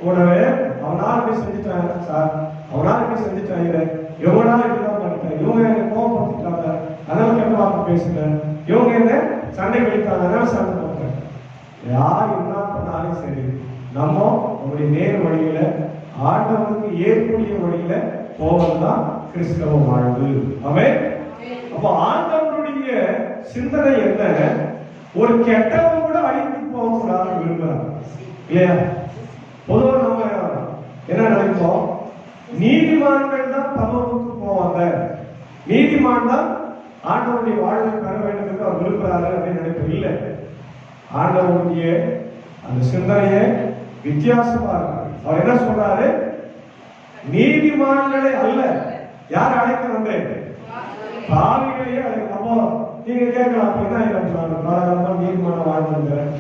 கூடவே. அவனால இப்படி செஞ்சுட்டாங்க சார், அவனால இப்படி செஞ்சுட்டாங்க, இவங்களால இப்படிதான் பண்ணிட்டாங்க, இவங்க என்ன கோபப்படுத்திட்டாங்க அதனால கெட்ட வார்த்தை பேசுறேன், இவங்க என்ன சண்டை கழித்தாங்க அதனால சண்டை போட்டேன். யார் என்ன பண்ணாலும் சரி, நம்முடைய நேர் வழியில ஆண்டவனுக்கு ஏற்புடைய வழியில போவதுதான் கிறிஸ்தவ வாழ்வு. ஆமென். அப்ப ஆண்டவனுடைய சிந்தனை என்ன? ஒரு கெட்டவன் கூட அழிந்து போகக்கூடாது விரும்புறாங்க இல்லையா? பொதுவாக நம்ம என்ன நினைப்போம், நீதிமான்கள் தான் பரலோகத்துக்கு போவாங்க, நீதிமான் தான் ஆண்டவனுடைய வாழ்வை பெற வேண்டும் என்று அவர் விரும்புகிறாரு அப்படின்னு நினைப்போம். இல்லை, ஆண்டவனுடைய அந்த சிந்தனையை வித்தியாசமா இருக்கு. அவர் என்ன சொல்றாரு? நீதிமான்களை அல்ல, யார் அழைக்க வந்தேன்? பாவிகளையே அழைக்க. அப்போ நீங்க கேட்கலாம், அப்ப என்ன நீதிமான வாழ்ந்துருக்கிறேன்,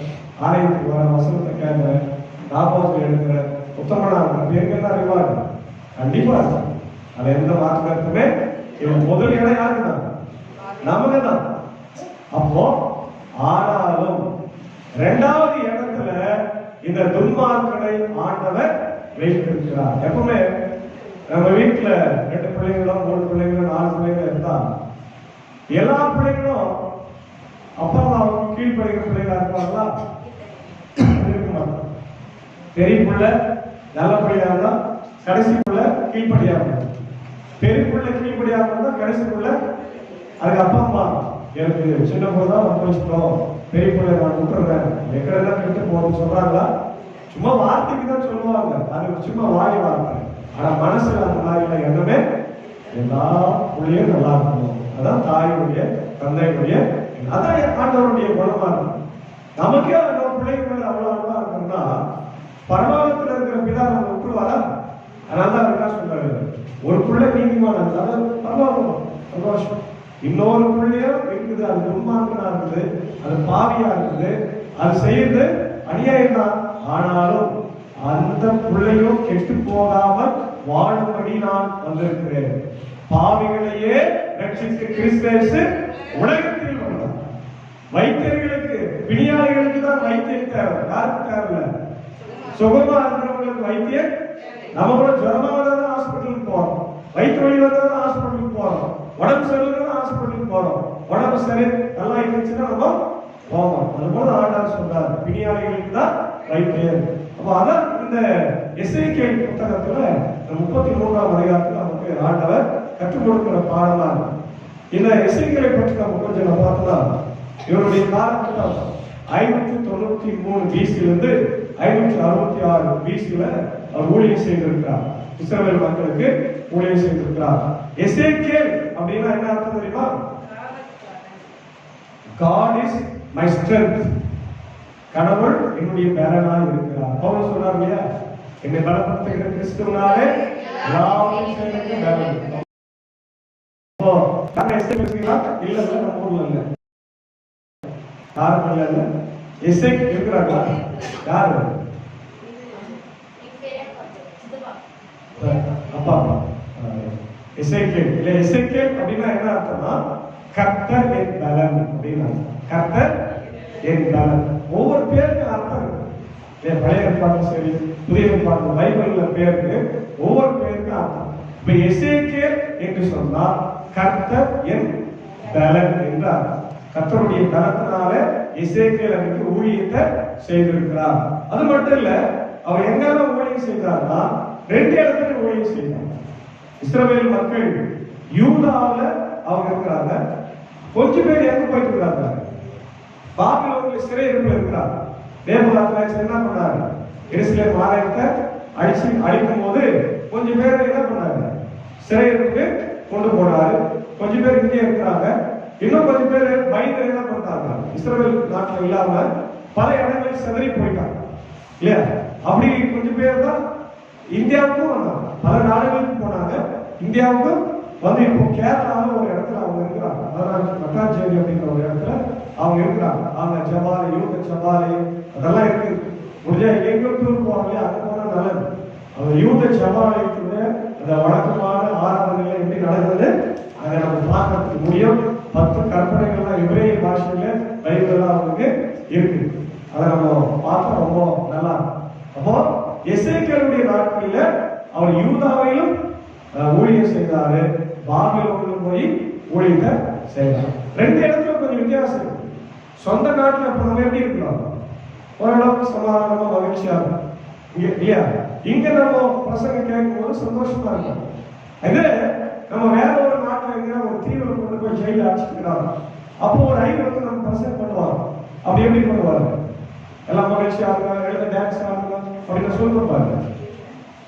ஆலயத்துக்கு வர வசனத்தை கேட்கிறேன், நாற்பது எடுக்கிறேன், உத்தமனா பேருக்கெல்லாம் அறிவாரு. கண்டிப்பா இருக்கும், அது எந்த மாற்றமே. இவன் முதல் இடம் யாருக்கு தான்? நமக்கு தான். அப்போ ஆனாலும் இரண்டாவது இடத்துல இந்த துன்மார்க்கனை ஆண்டவர் வைத்திருக்கிறார். எப்பவுமே நம்ம வீட்டுல 2 பிள்ளைங்களும் 3 பிள்ளைங்களும் 4 பிள்ளைங்களும் இருந்தா எல்லா பிள்ளைங்களும் அப்பா அம்மாவுக்கு கீழ்படுகிற பிள்ளைகளா இருப்பாங்களா? இருக்க மாட்டோம். பெரிய பிள்ளை நல்ல பிள்ளையா இருந்தா கடைசி பிள்ளை கீழ்படியா இருக்கும், பெரிய பிள்ளை கீழ்படியா இருந்தா கடைசி பிள்ளை அதுக்கு அப்பா அம்மா எனக்கு சின்ன போதுதான் அனுபவிச்சிட்டோம், பெரிய பிள்ளை நான் விட்டுறேன், எக்கடெல்லாம் கெட்டு போகணும்னு சொல்றாங்களா? சும்மா வார்த்தைக்கு தான் சொல்லுவாங்க, அது சும்மா வாய் வார்த்தை. ஆனா மனசுல அந்த மாதிரி எண்ணமே எல்லா பிள்ளையும் நல்லா இருக்கணும். அதான் தாயுடைய தந்தையுடைய, அதான் ஆண்டவருடைய குணமா இருக்கும். நமக்கே நம்ம பிள்ளைங்க மேல அவ்வளவு அன்பா இருக்கணும்னா பரலோகத்துல இருக்கிற பிதா நம்ம விட்டுருவாரா? அதனாலதான் என்ன சொல்றாரு, ஒரு பிள்ளை நீதிமான பரலோகம் சந்தோஷம், இன்னொரு பிள்ளையும் இருக்குது அது துன்மார்க்கனா இருக்குது, அது பாவியா இருக்குது, அது செய்யுது அநியாயம் தான். ஆனாலும் அந்த பிள்ளையும் கெட்டு போகாமல் வாழும்படி நான் வந்திருக்கிறேன். பாவிகளையே ரட்சிக்க கிறிஸ்து உலகத்தில் வந்தார். வைத்தியர்களுக்கு பிணியாளிகளுக்கு தான் வைத்தியம் தேவை, யாருக்கு தேவை? சுகமா இருக்கிறவங்களுக்கு வைத்தியம். நம்ம கூட ஜுரமா வந்தாதான் ஹாஸ்பிட்டலுக்கு போறோம், வயிற்று வலி வந்தாதான் ஹாஸ்பிட்டலுக்கு போறோம், உடம்பு சரியில்லைன்னா ஹாஸ்பிட்டலுக்கு போறோம், உடம்பு சரி நல்லா இருந்துச்சுன்னா நம்ம போவோம். அது போல ஆண்டவர் சொல்றாரு, பிணியாளிகளுக்கு தான் வைத்தியம். அப்போ அதான் இந்த எசேக்கியேல் புத்தகத்துல 33ஆம் அதிகாரத்துல நமக்கு ஆண்டவர் கற்றுக் கொடுக்கிற பாடமா இருக்கு. இந்த எசேக்கியேலை பற்றி நம்ம கொஞ்சம் பார்த்தோம்னா, இவருடைய காலகட்டம் 593 BC-லிருந்து 566 BC-ல அவர் ஊழியம் செய்திருக்கிறார். இஸ்ரவேல் மக்களுக்கு ஊழியம் செய்திருக்கிறார். எசேக்கியேல் அப்படின்னா என்ன அர்த்தம் தெரியுமா? God is my strength. கடவுள் என்னுடைய பலனாய் இருக்கிறார். பவுல் சொன்னார் இல்லையா, என்னை பலப்படுத்துகிற கிறிஸ்துவினாலே எல்லாவற்றையும் செய்ய பலன். ஓ நான் எசேக்கியேல் இல்ல நம்ம ஊர்ல இல்ல, யாரும் இல்ல, எசேக்கியேல் இருக்கிறாங்களா? யாரு? அப்பா எசேக்கியேல் இல்ல. எசேக்கியேல் அப்படின்னா என்ன அர்த்தம்னா கர்த்தர் என் பலன் அப்படின்னா, கர்த்தர் என் பலன். ஒவ்வொரு பேருக்கு அர்த்தம் இருக்கு. பழைய ஏற்பாடு சரி, புதிய ஏற்பாடு, பைபிள்ல பேருக்கு ஒவ்வொரு பேருக்கு அர்த்தம். இப்ப எசேக்கியேல் என்று சொன்னால் கர்த்தர் என் பலன் என்றார். கர்த்தருடைய பலத்தினால எசேக்கியேல் அவருக்கு ஊழியத்தை செய்திருக்கிறார். அது மட்டும் இல்ல, அவர் எங்கெல்லாம் ஊழியம் செய்தார்னா 2 இடத்துல ஊழியம் செய்தார். இஸ்ரவேல் மக்கள் யூதாவுல அவங்க இருக்கிறாங்க, கொஞ்சம் பேர் எங்க போயிட்டு இருக்கிறாங்க, பாபிலோனில் சிறையிருப்பில் இருக்கிறார். நேபுகாத்நேச்சர் என்ன பண்ணாரு, எருசலேம் ஆலயத்தை அழிக்கும் போது கொஞ்சம் பேர் என்ன பண்ணாரு, சிறையிருப்புக்கு கொண்டு போனாரு. கொஞ்சம் பேர் இங்கே இருக்கிறாங்க, இன்னும் கொஞ்சம் பேர் பயந்து என்ன பண்றாங்க, இஸ்ரவேல் நாட்டில் இல்லாம பல இடங்களில் சிதறி போயிட்டாங்க இல்லையா? அப்படி கொஞ்சம் பேர் தான் இந்தியாவுக்கும் வந்தாங்க, பல நாடுகளுக்கு போனாங்க. இந்தியாவுக்கும் வந்து இப்போ கேரளாவில் ஒரு இடத்துல அவங்க இருக்கிறாங்க, மட்டாச்சேரி அப்படிங்கிற ஒரு இடத்துல அவங்க இருக்கிறாங்க. அவங்க ஜபாலை, யூத ஜபாலை அதெல்லாம் இருக்கு. முடிஞ்சா எங்க டூர் போவாங்க, அங்க போனா நல்லது. அந்த யூத ஜெபாலயத்துல அந்த வழக்கமான ஆராதனை எப்படி நடந்தது அதை நம்ம பார்க்கறதுக்கு முடியும். 10 கற்பனைகள்லாம் எபிரேய பாஷையில பைபிள்லாம் அவங்களுக்கு இருக்கு. அதை நம்ம பார்த்தா ரொம்ப நல்லா இருக்கும். அப்போ எசேக்கியேலுடைய நாட்களில அவர் யூதாவையும் ஊழியம் செய்தாரு, பாபிலோனிலும் போய் ஊழியத்தை செய்தார். 2 இடத்துல கொஞ்சம் வித்தியாசம் இருக்கு. சொந்த நாட்டில் இப்ப நம்ம எப்படி இருக்கிறோம்? ஓரளவுக்கு சமாதானமா மகிழ்ச்சியா இருக்கும் இல்லையா? இங்க நம்ம பசங்க கேட்கும்போது சந்தோஷமா இருக்கும். இது நம்ம வேற ஒரு நாட்டில் இருக்கிற ஒரு தீவிர கொண்டு போய் ஜெயில அடிச்சுக்கிறாங்க. அப்போ ஒரு ஐந்து வந்து நம்ம பசங்க பண்ணுவாங்க. அப்படி எப்படி பண்ணுவாங்க? எல்லாம் மகிழ்ச்சியா இருக்காங்க, எழுத டான்ஸ் ஆடுங்க அப்படின்னு சொல்லிருப்பாங்க.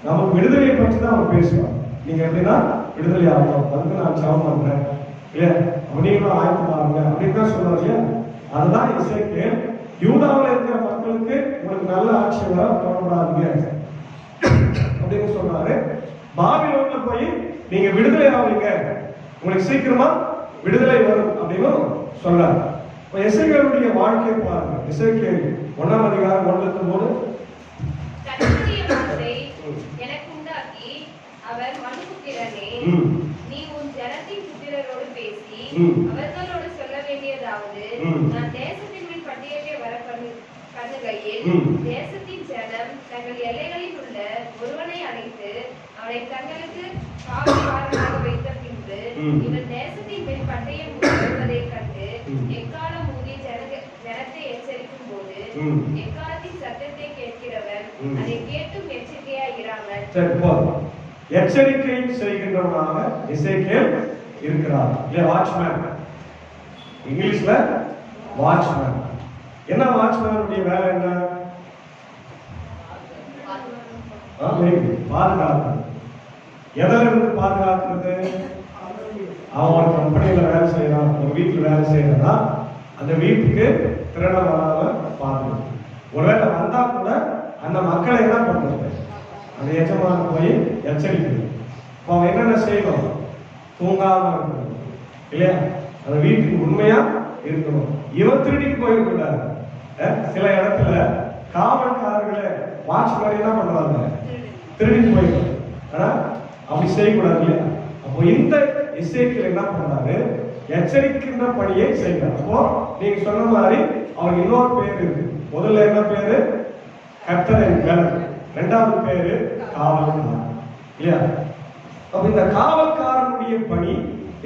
நமக்கு விடுதலையை பற்றி தான் அவங்க பேசுவாங்க. நீங்க எப்படின்னா விடுதலை ஆகணும், அதுக்கு நான் ஜெபம் பண்றேன் இல்லையா, அப்படின்னா ஆயத்தமாகுங்க அப்படின்னு தான் சொல்லுவாங்க இல்லையா? அதுதான் எசேக்கியேல் யூதாவில் இருக்கிற மக்களுக்கு உங்களுக்கு நல்ல ஆட்சி வர தொடர்பாதுங்க அப்படின்னு சொன்னாரு. பாபிலோன்ல போய் நீங்க விடுதலை ஆவீங்க, உங்களுக்கு சீக்கிரமா விடுதலை வரும் அப்படின்னு சொல்றாரு. எசேக்கியேலுடைய வாழ்க்கையை பாருங்க. எசேக்கியேல் 1ஆம் அதிகாரம் 1-3. கர்த்தருடைய வார்த்தை எனக்கு உண்டாக்கி அவர் மனுபுத்திரனே, நீ உன் ஜனத்தின் புத்திரரோடு பேசி அவர்களோடு சொல்ல வேண்டியதாவது, நான் தேசத்தின் மேல் பண்டிகையை வர பண்ணுகையில் தேசத்தின் ஜனம் தங்கள் எல்லைகளில் உள்ள ஒருவனை அழைத்து அவனை தங்களுக்கு காவல்காரனாக வைத்த பின்பு இவன் தேசத்தின் மேல் பட்டயம் வருவதைக் கண்டு எக்காலம் ஊதி ஜனத்தை எச்சரிக்கும் போது எக்காலத்தின் சத்தத்தை கேட்கிறவன் அதை கேட்டும் எச்சரிக்கையாய் இராமல் எச்சரிக்கை செய்கின்றவனாக எசேக்கியேல் இருக்கிறார். இல்ல வாட்ச்மேன், இங்கிலீஷ்ல வாட்ச்மேன். என்ன வாட்ச்மேனுடைய வேலை என்ன? பாதுகாப்பு. எதில இருந்து பாதுகாக்கிறது? அவன் ஒரு கம்பெனியில வேலை செய்யறான், ஒரு வீட்டுல வேலை செய்யறா, அந்த வீட்டுக்கு திருட வராம பாதுகாப்பு. ஒருவேளை வந்தா கூட அந்த மக்களை என்ன பண்றது? அந்த எஜமான போய் எச்சரிக்கணும். இப்போ அவன் என்னென்ன செய்யணும்? தூங்காம இருக்கணும் இல்லையா? அந்த வீட்டுக்கு உண்மையா இருக்கணும். இவன் திருடிட்டு போயிருக்கூடாது. சில இடத்துல காவல்காரர்களை வாட்ச்மேன் என்ன பண்ணுவாங்க? திருடிட்டு போயிருக்காங்க. ஆனா அப்படி செய்யக்கூடாது இல்லையா? அப்போ இந்த எசேக்கியேல் என்ன பண்றாரு? எச்சரிக்கின்ற பணியை செய்யறார். அப்போ நீங்க சொன்ன மாதிரி அவருக்கு இன்னொரு பேர் இருக்கு. முதல்ல என்ன பேரு? கர்த்தரின் பலன். 2வது பேரு காவல்காரன் இல்லையா? அப்ப இந்த காவல்காரனுடைய பணி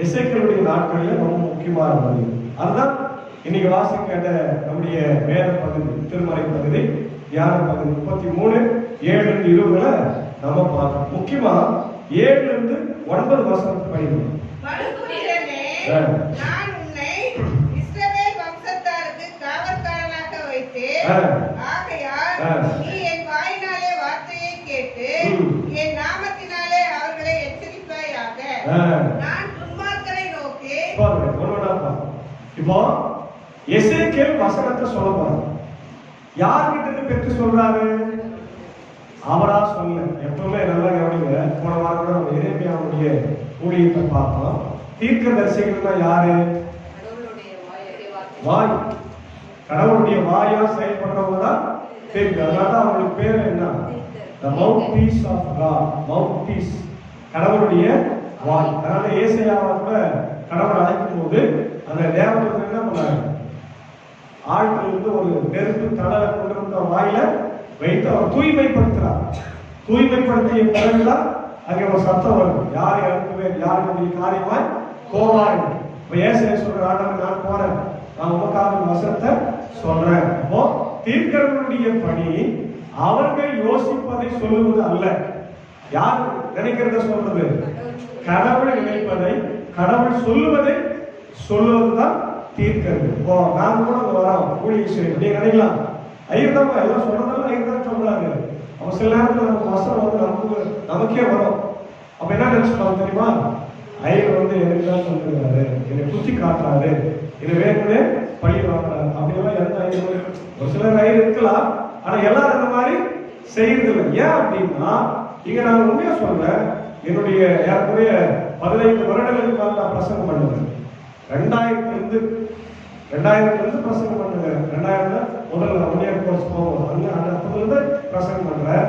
எசேக்கியேலுடைய நாட்களில் ரொம்ப முக்கியமான பணி. அதுதான் இன்னைக்கு வாசிக்க கேட்ட நம்முடைய வேத பகுதி, திருமறை பகுதி, தியான பகுதி 33:7-20 நம்ம பார்க்கணும். முக்கியமா 7-9 வசனத்தை படிக்கணும். மனுபுத்திரனே, நான் உன்னை இஸ்ரவேல் வம்சத்தாருக்கு காவல்காரனாக வைத்தேன். ஆகையால் நீ என் வாயினாலே வார்த்தையை கேட்டு என் நாமத்தினாலே அவர்களை எச்சரிப்பாயாக. நான் துன்மார்க்கரை நோக்கி இப்போ எசேக்கியேல் வசனத்தை சொல்ல போறார். யார்கிட்ட இருந்து பெற்று சொல்றாரு? அவரா சொல்ல. எப்பவுமே நல்லா கவனிங்க. போன வாரம் கூட நம்ம எரேமியாவுடைய ஊழியத்தை பார்த்தோம். தீர்க்கதரிசிகள்னா யாரு? வாய். கடவுளுடைய வாயா செயல்படுறவங்க தான் தீர்க்க. அதனால அவங்களுக்கு பேரு என்ன? The mouthpiece of God. mouthpiece. கடவுளுடைய வாய். அதனால ஏசாயாவை கூட கடவுள் அழைக்கும் போது அந்த தேவதூதன் என்ன பண்ணாங்க? ஆழ்த்திலிருந்து ஒரு நெருப்பு தடலை கொண்டு வந்த வாயில வைத்து அவர் தூய்மைப்படுத்துறார். தூய்மைப்படுத்திய பிறகுதான் அங்கே ஒரு சத்தம் வரும். யாரை அனுப்புவேன், யாருடைய காரியமாய் போவாய். இப்ப ஏசாயா சொல்ற, ஆண்டவர் நான் போறேன், நான் உமக்காக வசனத்தை சொல்றேன். அப்போ தீர்க்கதரிசியுடைய பணி அவர்கள் யோசிப்பதை சொல்லுவது அல்ல. யார் நினைக்கிறத சொல்றது? கடவுள் நினைப்பதை, கடவுள் சொல்லுவதை சொல்லுவதுதான் தீர்க்கிறது. இப்போ நாங்க கூட வரோம் ஊழியம் செய்ய, நீங்க நினைக்கலாம் ஐயர்தான் எல்லாம் சொல்றதெல்லாம் ஐயர்தான் சொல்றாங்க. அப்ப சில நேரத்தில் நமக்கு வசனம் வந்து நமக்கே வரும். அப்ப என்ன நினைச்சுக்கலாம் தெரியுமா? ஐயர் வந்து எனக்கு தான் சொல்லிருக்காரு, என்னை குத்தி காட்டுறாரு, இது வேணும்னே பழி வாங்குறாரு அப்படின்னா எந்த ஐயர்? ஒரு சிலர் ஐயர் இருக்கலாம், ஆனா எல்லாரும் இந்த மாதிரி செய்யறது இல்லை. ஏன் அப்படின்னா இங்க நான் உண்மையா சொல்றேன், என்னுடைய ஏறக்குறைய 15 வருடங்களுக்கு மேல நான் பிரசங்கம் பண்ணுவேன். 2000 பிரசங்கம் பண்ணுவேன். 2000 முதல்ல ஒன்னியர் கோர்ஸ் போவோம், அந்த புதுல பிரசங்கம் பண்றேன்.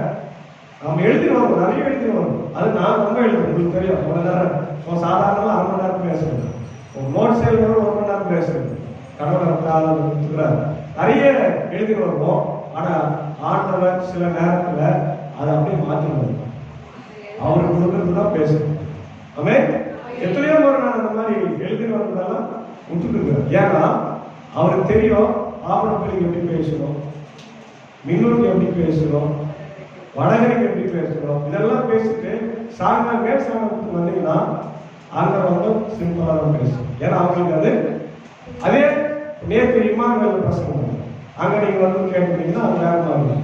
நம்ம எழுதிட்டு வரோம், நிறைய எழுதிட்டு வரோம். அது நான் ரொம்ப எழுதுறேன், உங்களுக்கு தெரியும். அவ்வளோ நேரம் சாதாரணமாக 1/2 மணி நேரம் பேசுறது, நோட்ஸ் எழுதுறது 1 மணி நேரம் பேசுறது. கடவுளை கொடுத்துக்கிறார், நிறைய எழுதிட்டு வருவோம். ஆனால் ஆண்டவர் சில நேரத்தில் அதை அப்படியே மாற்றிடுவார். அவருக்கு கொடுக்கறது தான் பேசணும். ஆமே எத்தனையோ முறை நான் அந்த மாதிரி எழுதிட்டு வந்ததெல்லாம் விட்டுருக்கேன். ஏன்னா அவருக்கு தெரியும் ஆவணப்பள்ளிக்கு எப்படி பேசணும், மின்னூருக்கு எப்படி பேசணும், வடகரைக்கு எப்படி பேசணும். இதெல்லாம் பேசிட்டு சாயங்காலம் மேற்சாங்கத்துக்கு வந்தீங்கன்னா அங்கே வந்து சிம்பிளாக தான் பேசணும். ஏன்னா அவங்களுக்கு அது அதே நேற்று இமானுவேல் பிரசங்கம் அங்கே நீங்கள் வந்து கேட்டுட்டீங்கன்னா அது வேற மாதிரி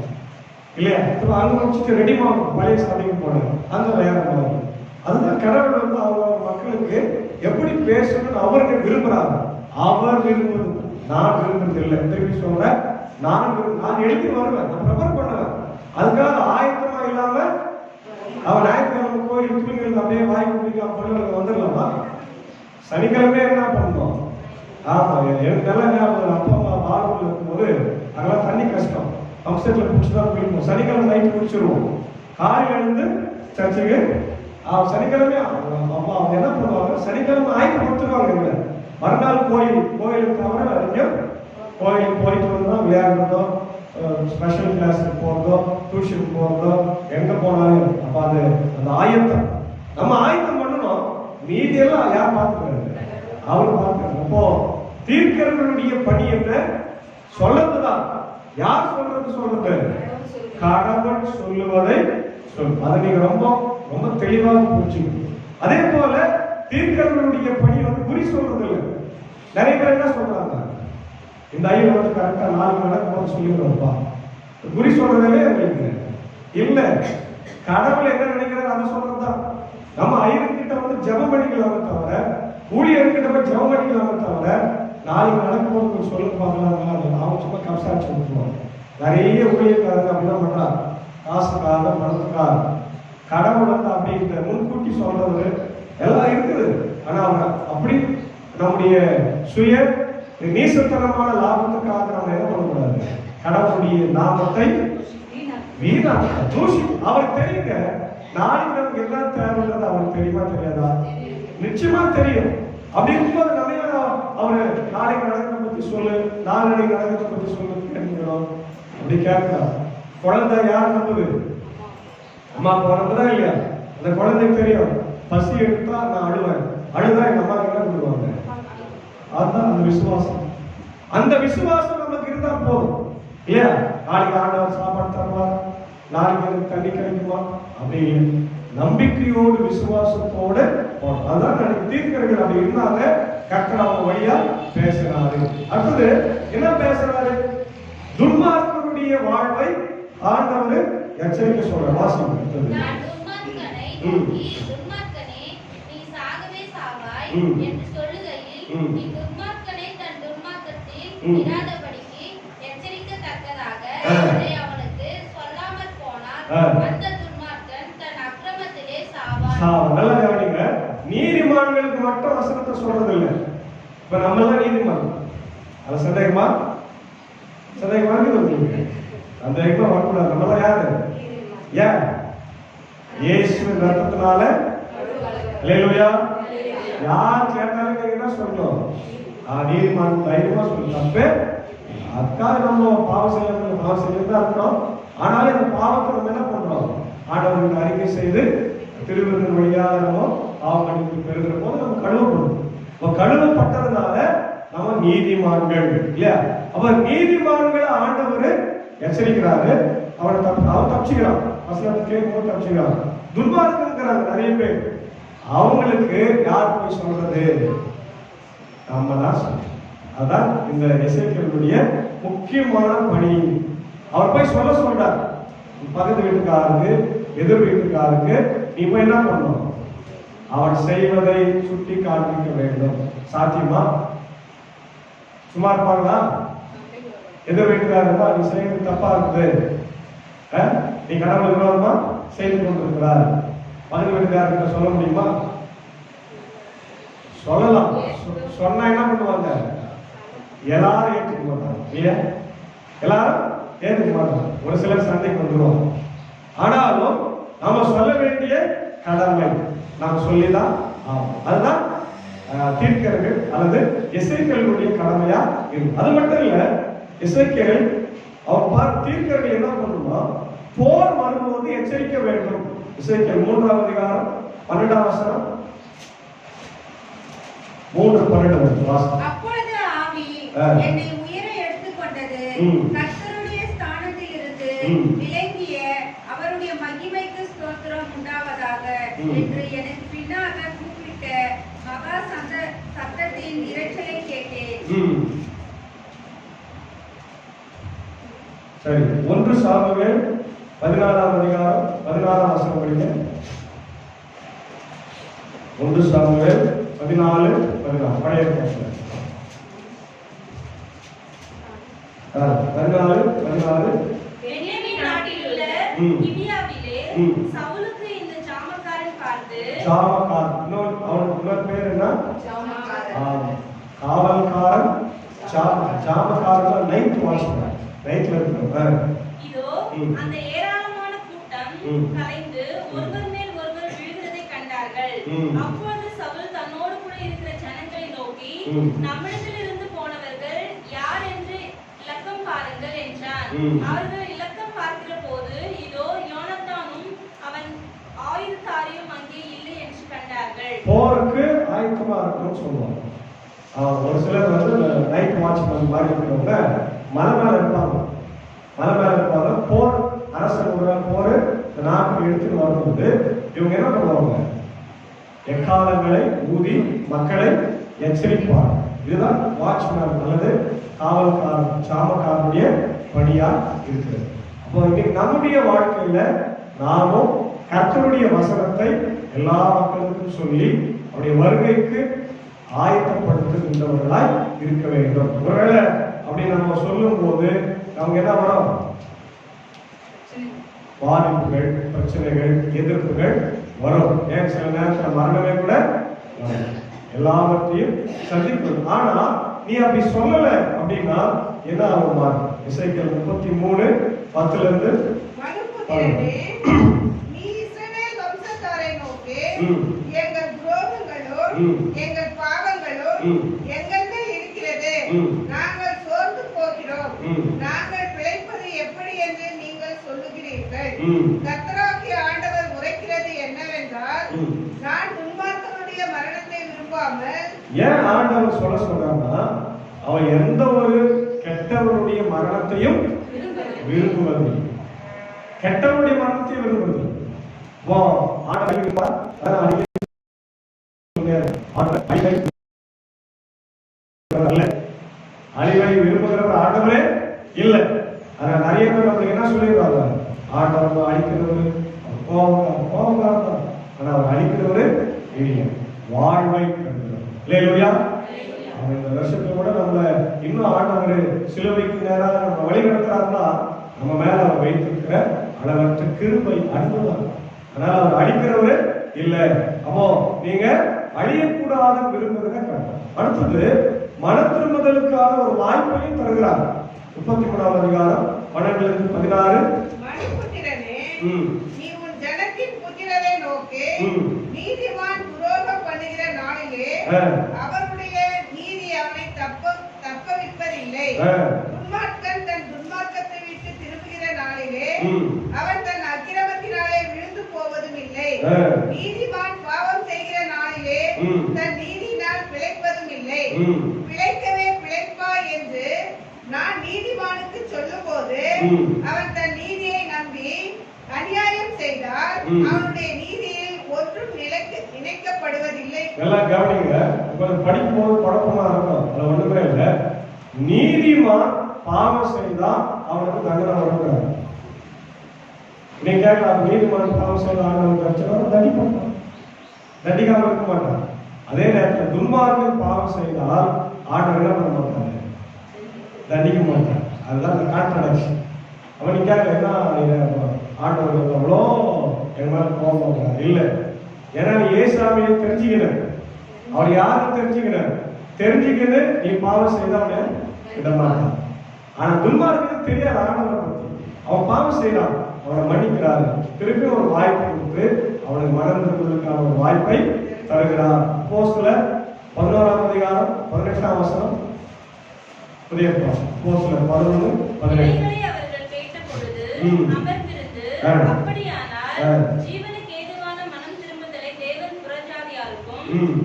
இல்லையா? இப்போ அங்கே வச்சுட்டு ரெடிமாக பழைய சபைக்கு போனேன், அங்கே வேற மாதிரி. அதுதான் கடவுள் வந்து அவங்க மக்களுக்கு எப்படி பேசணும்னு அவருக்கு விரும்புகிறாங்க. அவர் விரும்புவது, நான் விரும்புறது இல்லை. திருப்பி சொல்றேன், நான் எழுதி வருவேன், நான் ப்ரிப்பேர் பண்ணுவேன். அதுக்காக ஆயத்தமா இல்லாம அவன் ஞாயிற்றுக்கிழமை கோயில் துணிகள் அப்படியே வாய்ப்பு பிடிக்காம பொருள்களுக்கு வந்துடலாமா? சனிக்கிழமை என்ன பண்ணணும்? ஆமா, எனக்கு நல்லா ஞாபகம். அப்பா அம்மா பாலூர்ல இருக்கும்போது அங்கெல்லாம் தண்ணி கஷ்டம், பம்ப்செட்ல பிடிச்சிதான் போயிருப்போம். சனிக்கிழமை நைட்டு பிடிச்சிருவோம், காலையில இருந்து சர்ச்சுக்கு. சனிக்கிழமை அம்மா அவங்க என்ன பண்ணுவாங்க, சனிக்கிழமை ஆயத்தப்படுத்துவாங்க. இல்லை மறுநாள் கோயிலுக்கு தவிர அறிஞர் கோயிலுக்கு போயிட்டு வந்தோம், விளையாடுறதோ, ஸ்பெஷல் கிளாஸுக்கு போகிறதோ, டியூஷனுக்கு போகிறதோ, எங்கே போனாலும். அப்போ அது அந்த ஆயத்தம் நம்ம ஆயத்தம் பண்ணணும். மீதியெல்லாம் யார் பார்த்துக்கிறாரு? அவர் பார்த்துக்கிறார். அப்போ தீர்க்கர்களுடைய பணி என்ன? சொல்லதுதான். யார் சொல்றது? கடவுள் சொல்லுவதை சொல். அதை நீங்க ரொம்ப ரொம்ப தெளிவாக புரிஞ்சுக்கணும். அதே போல தீர்க்கர்களுடைய பணி வந்து குறி சொல்றது இல்லை. நிறைய பேர் என்ன சொல்றாங்க, இந்த ஐயர் வந்து கரெக்டா 4 மணி நேரம் சொல்லிடுறோம்ப்பா, குறி சொல்றதே எங்களுக்கு இல்லை. கடவுள் என்ன நினைக்கிறார் அதை சொல்றதுதான். நம்ம ஐயர்கிட்ட வந்து ஜெபம் பண்ணிக்கலாமே தவிர, ஊழியர்கிட்ட போய் ஜெபம் பண்ணிக்கலாமே தவிர, 4 நடக்கும்போது சொல்ல பார்க்கலாங்களா? அவங்க சும்மா கம்சாரிச்சு கொடுத்துருவாங்க. நிறைய ஊழியர்காரங்க அப்படிதான் பண்றாங்க, காசுக்காக பணத்துக்காக. கடவுள் வந்து அப்படி இந்த முன்கூட்டி சொல்றது எல்லாம் இருக்குது. ஆனா அவங்க அப்படி நம்முடைய சுய நீசத்தனமான லாபத்துக்காக நம்ம என்ன பண்ணக்கூடாது, கடவுளுடைய நாமத்தை வீணாக்க தூஷி. அவருக்கு தெரியுங்க, நாளைக்கு நமக்கு என்ன தேவைன்றது அவருக்கு தெரியுமா தெரியாதா? நிச்சயமா தெரியும். அப்படி இருக்கும்போது நம்ம அவரு நாளைக்கு நடக்கிறத பத்தி சொல்லு, நாளைக்கு நடக்கிறத பத்தி சொல்லு கேட்கணும். அப்படி கேட்கலாம். குழந்தை யார் நம்புது? அம்மா நம்புதான் இல்லையா? அந்த குழந்தைக்கு தெரியும், பசி எடுத்தா நான் அழுவேன், அழுதா எங்க அம்மா என்ன பண்ணுவாங்க. அதுதான் அந்த விசுவாசம். அந்த விசுவாசம் நமக்கு இருந்தா போதும் இல்லையா? நாளைக்கு ஆண்டவர் சாப்பாடு தருவார், நாளைக்கு எனக்கு தண்ணி கிடைக்குமா அப்படி நம்பிக்கையோடு விசுவாசத்தோட போனோம். அதுதான் எனக்கு தீர்க்கர்கள் அப்படி இருந்தாங்க. கர்த்தர் அவங்க வழியா பேசுறாரு. அடுத்தது என்ன பேசுறாரு? துன்மார்க்கருடைய வாழ்வை ஆண்டவர் எச்சரிக்கை சொல்ற வாசம். நல்லா கவனிங்க, நீதிமான்களுக்கு மட்டும் வசனத்தை சொல்றது இல்லை. இப்ப நம்ம எல்லாம் நீதிமான், அது சந்தேகமா இருக்குது. சந்தேகமா வரக்கூடாது. நம்ம எல்லாம் யாரு? ஏன்? இயேசுவின் ரத்தத்தினால. அல்லேலூயா. யார் கேட்டாலும் நீங்க என்ன சொல்லணும்? நீதிமான் தைரியமா சொல்லு, தப்பே. அதுக்காக நம்ம பாவம் செய்யறதா இருக்கோம். ஆனாலும் இந்த பாவத்தை நம்ம என்ன பண்றோம்? ஆண்டவருக்கு அறிக்கை செய்து திருவிருந்தின் வழியாக நம்ம பாவம் மன்னிப்பு பெறுகிற போது நம்ம கழுவப்படும். கழுவப்பட்டதுனால நம்ம நீதிமான்கள் இல்லையா? அப்ப நீதிமான்களை ஆண்டவர் எச்சரிக்கிறாரு. அவன் தப்பிச்சுக்கிறான், வசனத்தை கேட்கும்போது தப்பிச்சுக்கிறான். துன்மார்க்கங்கிறாங்க நிறைய பேர், அவங்களுக்கு யார் போய் சொல்றது? நம்ம தான் சொல்றோம். அதான் இந்த எசேக்கியேலுடைய முக்கியமான பணி. அவர் போய் சொல்றார் பக்கத்து வீட்டுக்காரருக்கு, எதிர் வீட்டுக்காரருக்கு, நீ போய் என்ன பண்ணணும்? அவன் செய்வதை சுட்டி காண்பிக்க வேண்டும். சாத்தியமா? சும்மா இருப்பாங்களா? எதிர் வீட்டுக்காரருமா நீ செய்வது தப்பா இருக்குது, நீ கடவுள் விரோதமா செய்து கொண்டிருக்கிறார், பக்கத்து வீட்டுக்காரர்கிட்ட சொல்ல முடியுமா? சொல்லலாம். சொன்னா என்ன பண்ணுவாங்க? எல்லாரும் ஏற்றுக்க மாட்டாங்க இல்லையா? எல்லாரும் ஏற்றுக்க மாட்டாங்க. ஒரு சிலர் சண்டைக்கு வந்துடுவாங்க. ஆனாலும் நாம சொல்ல வேண்டிய கடமை நாம் சொல்லிதான் ஆகும். அதுதான் தீர்க்கர்கள் அல்லது எசேக்கியேலுடைய கடமையா இருக்கு. அது மட்டும் இல்ல, எசேக்கியேல் அவர் தீர்க்கர்கள் என்ன பண்ணணுமா, போர் வரும்போது எச்சரிக்க வேண்டும். எசேக்கியேல் 3ஆம் அதிகாரம் 12ஆம் வசனம், 3:12 வாசனம். அப்பொழுது ஆவி என்னை உயர எடுத்துக்கொண்டது, கர்த்தருடைய ஸ்தானத்தில் இருந்து விளங்கிய அவருடைய மகிமைக்கு ஸ்தோத்திரம் உண்டாவதாக என்று எனக்கு பின்னாக கூப்பிட்ட மகா சத்தத்தின் இரைச்சலை கேட்டேன். சரி, 1 சாமுவேல் 14ஆம் அதிகாரம் 16ஆம் வசனம் படிங்க. 1 சாமுவேல் 14:16 பழைய ஏற்பாட்டுல 14:16. பென்யமீன் நாட்டிலுள்ள கிபியாவிலே சவுலுக்கு இந்த ஜாமக்காரன் பார்த்து, அவனுக்கு பேர் என்ன? காவல்காரன். ஜாமக்காரன் நைட் வாட்ச்மேன், நைட்ல இருக்கிறவன். இதோ அந்த ஏராளமான கூட்டம் கலைந்து ஒருவர் மேல் ஒருவர் விழுகிறதை கண்டார்கள். அப்பொழுது சவுல் தன்னோடு கூட இருக்கிற ஜனங்களை நோக்கி, நம்மிடத்திலிருந்து போனவர்கள் யார் என்று இலக்கம் பாருங்கள் என்றான். அவர்கள் இலக்கம் பார்க்கிற போது இதோ யோனத்தானும் அவன் ஆயுததாரியும் அங்கே இல்லை என்று கண்டார்கள். போருக்கு ஆயத்தமா இருக்கணும்னு சொல்லுவாங்க. ஒரு சிலர் வந்து நைட் வாட்ச்மேன் மாதிரி இருக்கிறவங்க மலை மேல இருப்பாங்க. போர் அரசன் போர் நாட்டுக்கு எடுத்துட்டு வரும்போது இவங்க என்ன பண்ணுவாங்க, எக்காலங்களை ஊதி மக்களை எச்சரிப்பாங்க. இதுதான் வாட்ச்மேன் அல்லது காவல்காரன், சாமக்காரனுடைய பணியா இருக்கிறது. அப்போ இன்னைக்கு நம்முடைய வாழ்க்கையில நாமும் கர்த்தருடைய வசனத்தை எல்லா மக்களுக்கும் சொல்லி அவருடைய வருகைக்கு ஆயத்தப்படுத்துகின்றவர்களாய் இருக்க வேண்டும். ஒருவேளை அப்படி நம்ம சொல்லும் போது நமக்கு என்ன வரும்? பாதிப்புகள், பிரச்சனைகள், எதிர்ப்புகள் வரும். ஏன் சில நேரத்தில் மரணமே கூட எல்லாவற்றையும் சந்திக்கணும். ஆனா நீ அப்படி சொல்லல அப்படின்னா என்ன ஆகுமா? எசேக்கியேல் 33:10 நீ இஸ்ரவேல் வம்சத்தாரை நோக்கி, எங்கள் துரோகங்களோ எங்கள் பாவங்களோ எங்கள் மேல் இருக்கிறது, நாங்கள் சோர்ந்து போகிறோம், நாங்கள் பிழைப்பது எப்படி என்று நீங்கள் சொல்லுகிறீர்கள். கர்த்தராகிய ஆண்டவர் உரைக்கிறது என்னவென்றால், நான் துன்மார்க்கனுடைய மரணத்தை விரும்பாமல். ஏன் ஆண்டவர் சொல்றாருன்னா, அவன் எந்த ஒரு கெட்டவனுடைய மரணத்தையும் விரும்புவது, கெட்டவனுடைய மரணத்தையும் விரும்புவது. அழிவை விரும்புகிறவர் ஆண்டவரே இல்லை. ஆனா நிறைய பேர் நம்மளுக்கு என்ன சொல்லிடுறாங்க, ஆண்டவர் அழிக்கிறவரு கோபம், ஆனா அவர் அழிக்கிறவரு இல்லை, வாழ்வை இல்லையா? இந்த வருஷத்துல கூட நம்ம இன்னும் ஆண்டவர் சிலுவைக்கு நேராக நம்ம வழி நடத்துறாருன்னா நம்ம மேல அவர் வைத்திருக்கிற அளவற்ற கிருபை, அன்புதான். அதனால அவர் அழிக்கிறவரு இல்லை. அப்போ நீங்க அழியக்கூடாத விரும்புகிறத. அடுத்தது மன திரும்புதலுக்கான ஒரு வாய்ப்பையும் தருகிறார். 33ஆம் அதிகாரம் 12-16. மனுபுத்திரனே, நீ உன் ஜனத்தின் புத்திரரை நோக்கி, நீதிமான் துரோகம் பண்ணுகிற நாளிலே அவருடைய நீதி அவனை தப்பவிப்பதில்லை. துன்மார்க்கன் தன் துன்மார்க்கத்தை விட்டு திரும்புகிற நாளிலே அவன் தன் அக்கிரமத்தினாலே விழுந்து போவதும் இல்லை. நீதிமான் பாவம் செய்கிற நாளிலே தன் நீதியினால் பிழைப்பதும் இல்லை. பிழைக்கவே பிழைப்பாய் என்று நான் நீதிமானுக்கு சொல்லும் போது அவன் தன் நீதியை நம்பி அநியாயம் செய்தால் அவனுடைய நீதியில் ஒன்றும் இணைக்கப்படுவதில்லை. எல்லாம் கவனிங்க. படிக்கும் போது குழப்பமா இருக்கும், அது ஒண்ணுமே இல்லை. நீதிமான் பாவம் செய்தா அவனுக்கு தண்டனை வருகிறார். நீங்க கேட்கலாம், நீதிமான் பாவம் செய்தா அவனுக்கு தண்டிக்காம இருக்க மாட்டான். அதே நேரத்தில் துன்மார்க்கன் பாவம் செய்தால் ஆண்டவர் என்ன பண்ண மாட்டாங்க, தண்டிக்க மாட்டான். அதுதான் அந்த கான்ட்ரடிக்ஷன். அவன் கேட்கல, என்ன ஆண்டவர் அவ்வளோ என் மேல கோபம் இல்லை. ஏன்னா நீ ஏசாமியை தெரிஞ்சுக்கிற, அவர் யாரும் தெரிஞ்சுக்கிது நீ பாவம் செய்தவன விட மாட்டான். ஆனா துன்மார்க்கனுக்கு தெரியாது ஆண்டவரை பத்தி. அவன் பாவம் செய்யறான், அவனை மன்னிக்கிறார். திருப்பி ஒரு வாய்ப்பு கொடுத்து அவனுக்கு மனம் திரும்புவதற்கான ஒரு வாய்ப்பை தருகிறார். அப்போஸ்தலர் 11ஆம் அதிகாரம் 18ஆம் வசனம். புதிய அப்போஸ்தலர் 11:18. இவைகளை அவர்கள் கேட்டபொழுது அமர்ந்திருந்து, அப்படியானால் ஜீவனுக்கு ஏதுவான மனம் திரும்புதலை தேவன் புறஜாதியாருக்கும்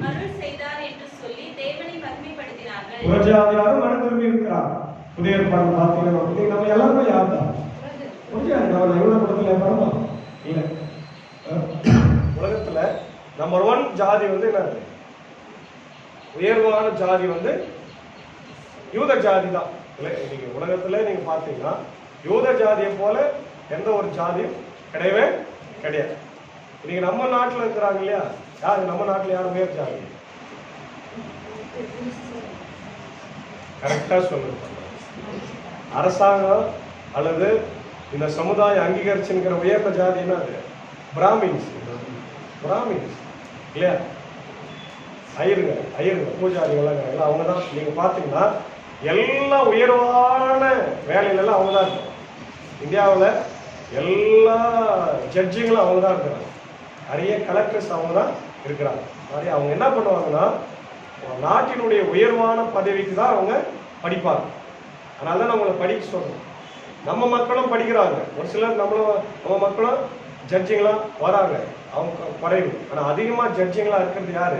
அருள் செய்தார் என்று சொல்லி தேவனை மகிமைப்படுத்தினார்கள். புறஜாதியாரும் மனம் திரும்பி இருக்கிறார். புதிய ஏற்பாடு பார்த்தீங்கன்னா நம்ம எல்லாருமே யார் தான்? புரியாது. நம்ம எவ்வளவு படத்துல ஏற்படுமா இல்ல. உலகத்துல நம்பர் 1 ஜாதி வந்து என்ன? உயர்வான ஜாதி வந்து யூத ஜாதி தான். நீங்க உலகத்துல நீங்க பாத்தீங்கன்னா யூத ஜாதியை போல எந்த ஒரு ஜாதியும் கிடையவே கிடையாது. நீங்க நம்ம நாட்டுல இருக்கிறாங்க இல்லையா, யாரு நம்ம நாட்டுல யாரும் உயர் ஜாதி? கரெக்டா சொல்லுங்க. அரசாங்கம் அல்லது இந்த சமுதாயம் அங்கீகரிச்சுங்கிற உயர்ந்த ஜாதி என்ன? பிராமின்ஸ். பிராமின்ஸ் இல்லையா? ஐயருங்க பூஜாரிகள் அவங்க தான். நீங்க பாத்தீங்கன்னா எல்லா உயர்வான வேலையில எல்லாம் அவங்க தான் இருக்காங்க. இந்தியாவில் எல்லா ஜட்ஜிங்களும் அவங்க தான் இருக்கிறாங்க. நிறைய கலெக்டர்ஸ் அவங்க தான் இருக்கிறாங்க. நிறைய அவங்க என்ன பண்ணுவாங்கன்னா நாட்டினுடைய உயர்வான பதவிக்கு தான் அவங்க படிப்பாங்க. அதனால தான் நம்மளை படிக்க சொல்றோம். நம்ம மக்களும் படிக்கிறாங்க. ஒரு சிலர் நம்ம மக்களும் ஜட்ஜிங்களாம் வராங்க. அவங்க குறைவு. ஆனால் அதிகமாக ஜட்ஜிங்களா இருக்கிறது யாரு?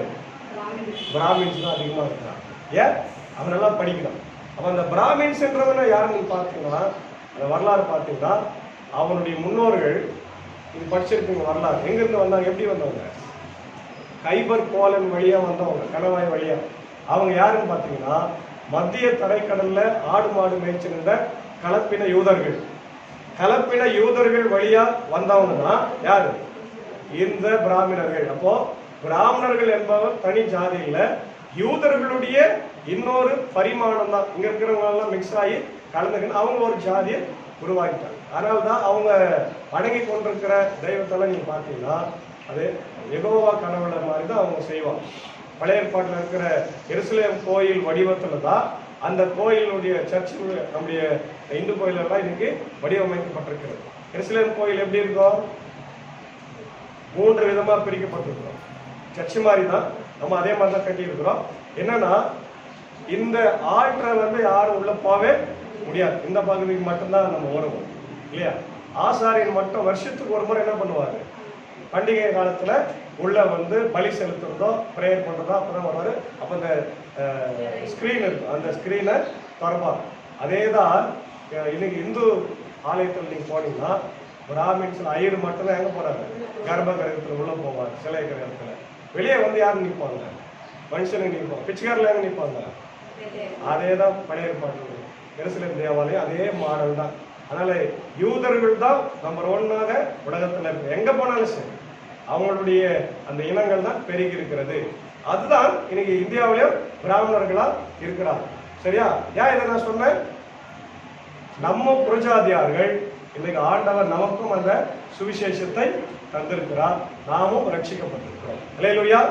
பிராமின்ஸ் தான் அதிகமாக இருக்கிறாங்க. ஏன்? அவனெல்லாம் படிக்கிறான். அப்போ அந்த பிராமின்ஸ்ன்றவனை யாருன்னு பார்த்தீங்கன்னா அந்த வரலாறு பார்த்தீங்கன்னா அவனுடைய முன்னோர்கள் இது படிச்சிருக்கீங்க வரலாறு. எங்கிருந்து வந்தாங்க? எப்படி வந்தவங்க? கைபர் கோலன் வழியா வந்தவங்க, கணவாய் வழியா. அவங்க யாருன்னு பார்த்தீங்கன்னா மத்திய தரைக்கடல்ல ஆடு மாடு மேய்ச்சிருந்த கலப்பின யூதர்கள். கலப்பின யூதர்கள் வழியா வந்தவங்க தான் யாரு? இந்த பிராமணர்கள். அப்போ பிராமணர்கள் என்பவர் தனி ஜாதி இல்ல, யூதர்களுடைய இன்னொரு பரிமாணம் தான். இங்க இருக்கிறவங்க எல்லாம் மிக்ஸ் ஆகி கலந்துக்கின்னு அவங்க ஒரு ஜாதியை உருவாக்கிட்டாங்க. அதனால்தான் அவங்க அடங்கி கொண்டிருக்கிற தெய்வத்தெல்லாம் நீங்க பார்த்தீங்கன்னா அது யெகோவா கடவுளர் மாதிரி தான் அவங்க செய்வாங்க. பழைய ஏற்பாட்டில் இருக்கிற எருசலேம் கோயில் வடிவத்துல தான் அந்த கோயிலுடைய சர்ச் நம்முடைய இந்து கோயிலெல்லாம் இன்னைக்கு வடிவமைக்கப்பட்டிருக்கிறது. எருசலேம் கோயில் எப்படி இருக்கும்? 3 விதமா பிரிக்கப்பட்டிருக்கிறோம். சர்ச் மாதிரி தான் நம்ம அதே மாதிரி தான் கட்டி இருக்கிறோம். என்னன்னா இந்த ஆற்றை வந்து யாரும் உள்ள போவே முடியாது. இந்த பகுதிக்கு மட்டும்தான் நம்ம வருவோம் இல்லையா? ஆசாரியன் மட்டும் வருஷத்துக்கு ஒரு முறை என்ன பண்ணுவாரு? பண்டிகை காலத்துல உள்ள வந்து பலி செலுத்துறதோ ப்ரேயர் பண்றதோ அப்பதான் வருவாரு. அப்ப இந்த ஸ்கிரீன் இருக்கும், அந்த ஸ்கிரீனை திறப்பாங்க. அதே தான் இன்னைக்கு இந்து ஆலயத்தில் நீங்க போனீங்கன்னா பிராமின்ஸ்ல ஐயர் மட்டும்தான் எங்க போறாங்க? கர்ப்ப கிரகத்துல உள்ள போவாங்க. சிலை கிரகத்துல வெளியே வந்து யாரும் நிற்பாங்க? மனுஷனுக்கு நிற்பாங்க. பிச்சைக்காரில் எங்க நிற்பாங்க? அதே தான் பழைய ஏற்பாடு எருசலேம் தேவாலயம் அதே மாடல் தான். அதனால யூதர்கள் தான் நம்பர் 1ஆக உலகத்துல இருக்கு. எங்க போனாலும் சரி அவங்களுடைய அந்த இனங்கள் தான் பெருகி இருக்கிறது. அதுதான் இன்னைக்கு இந்தியாவிலும் பிராமணர்களா இருக்கிறாங்க. சரியா? ஏன் இதை நான் சொன்னேன்? நம்ம புரஜாதியார்கள் இன்னைக்கு ஆண்டவர் நமக்கும் அந்த சுவிசேஷத்தை தந்திருக்கிறார். நாமும் ரட்சிக்கப்பட்டிருக்கிறோம். அல்லேலூயா.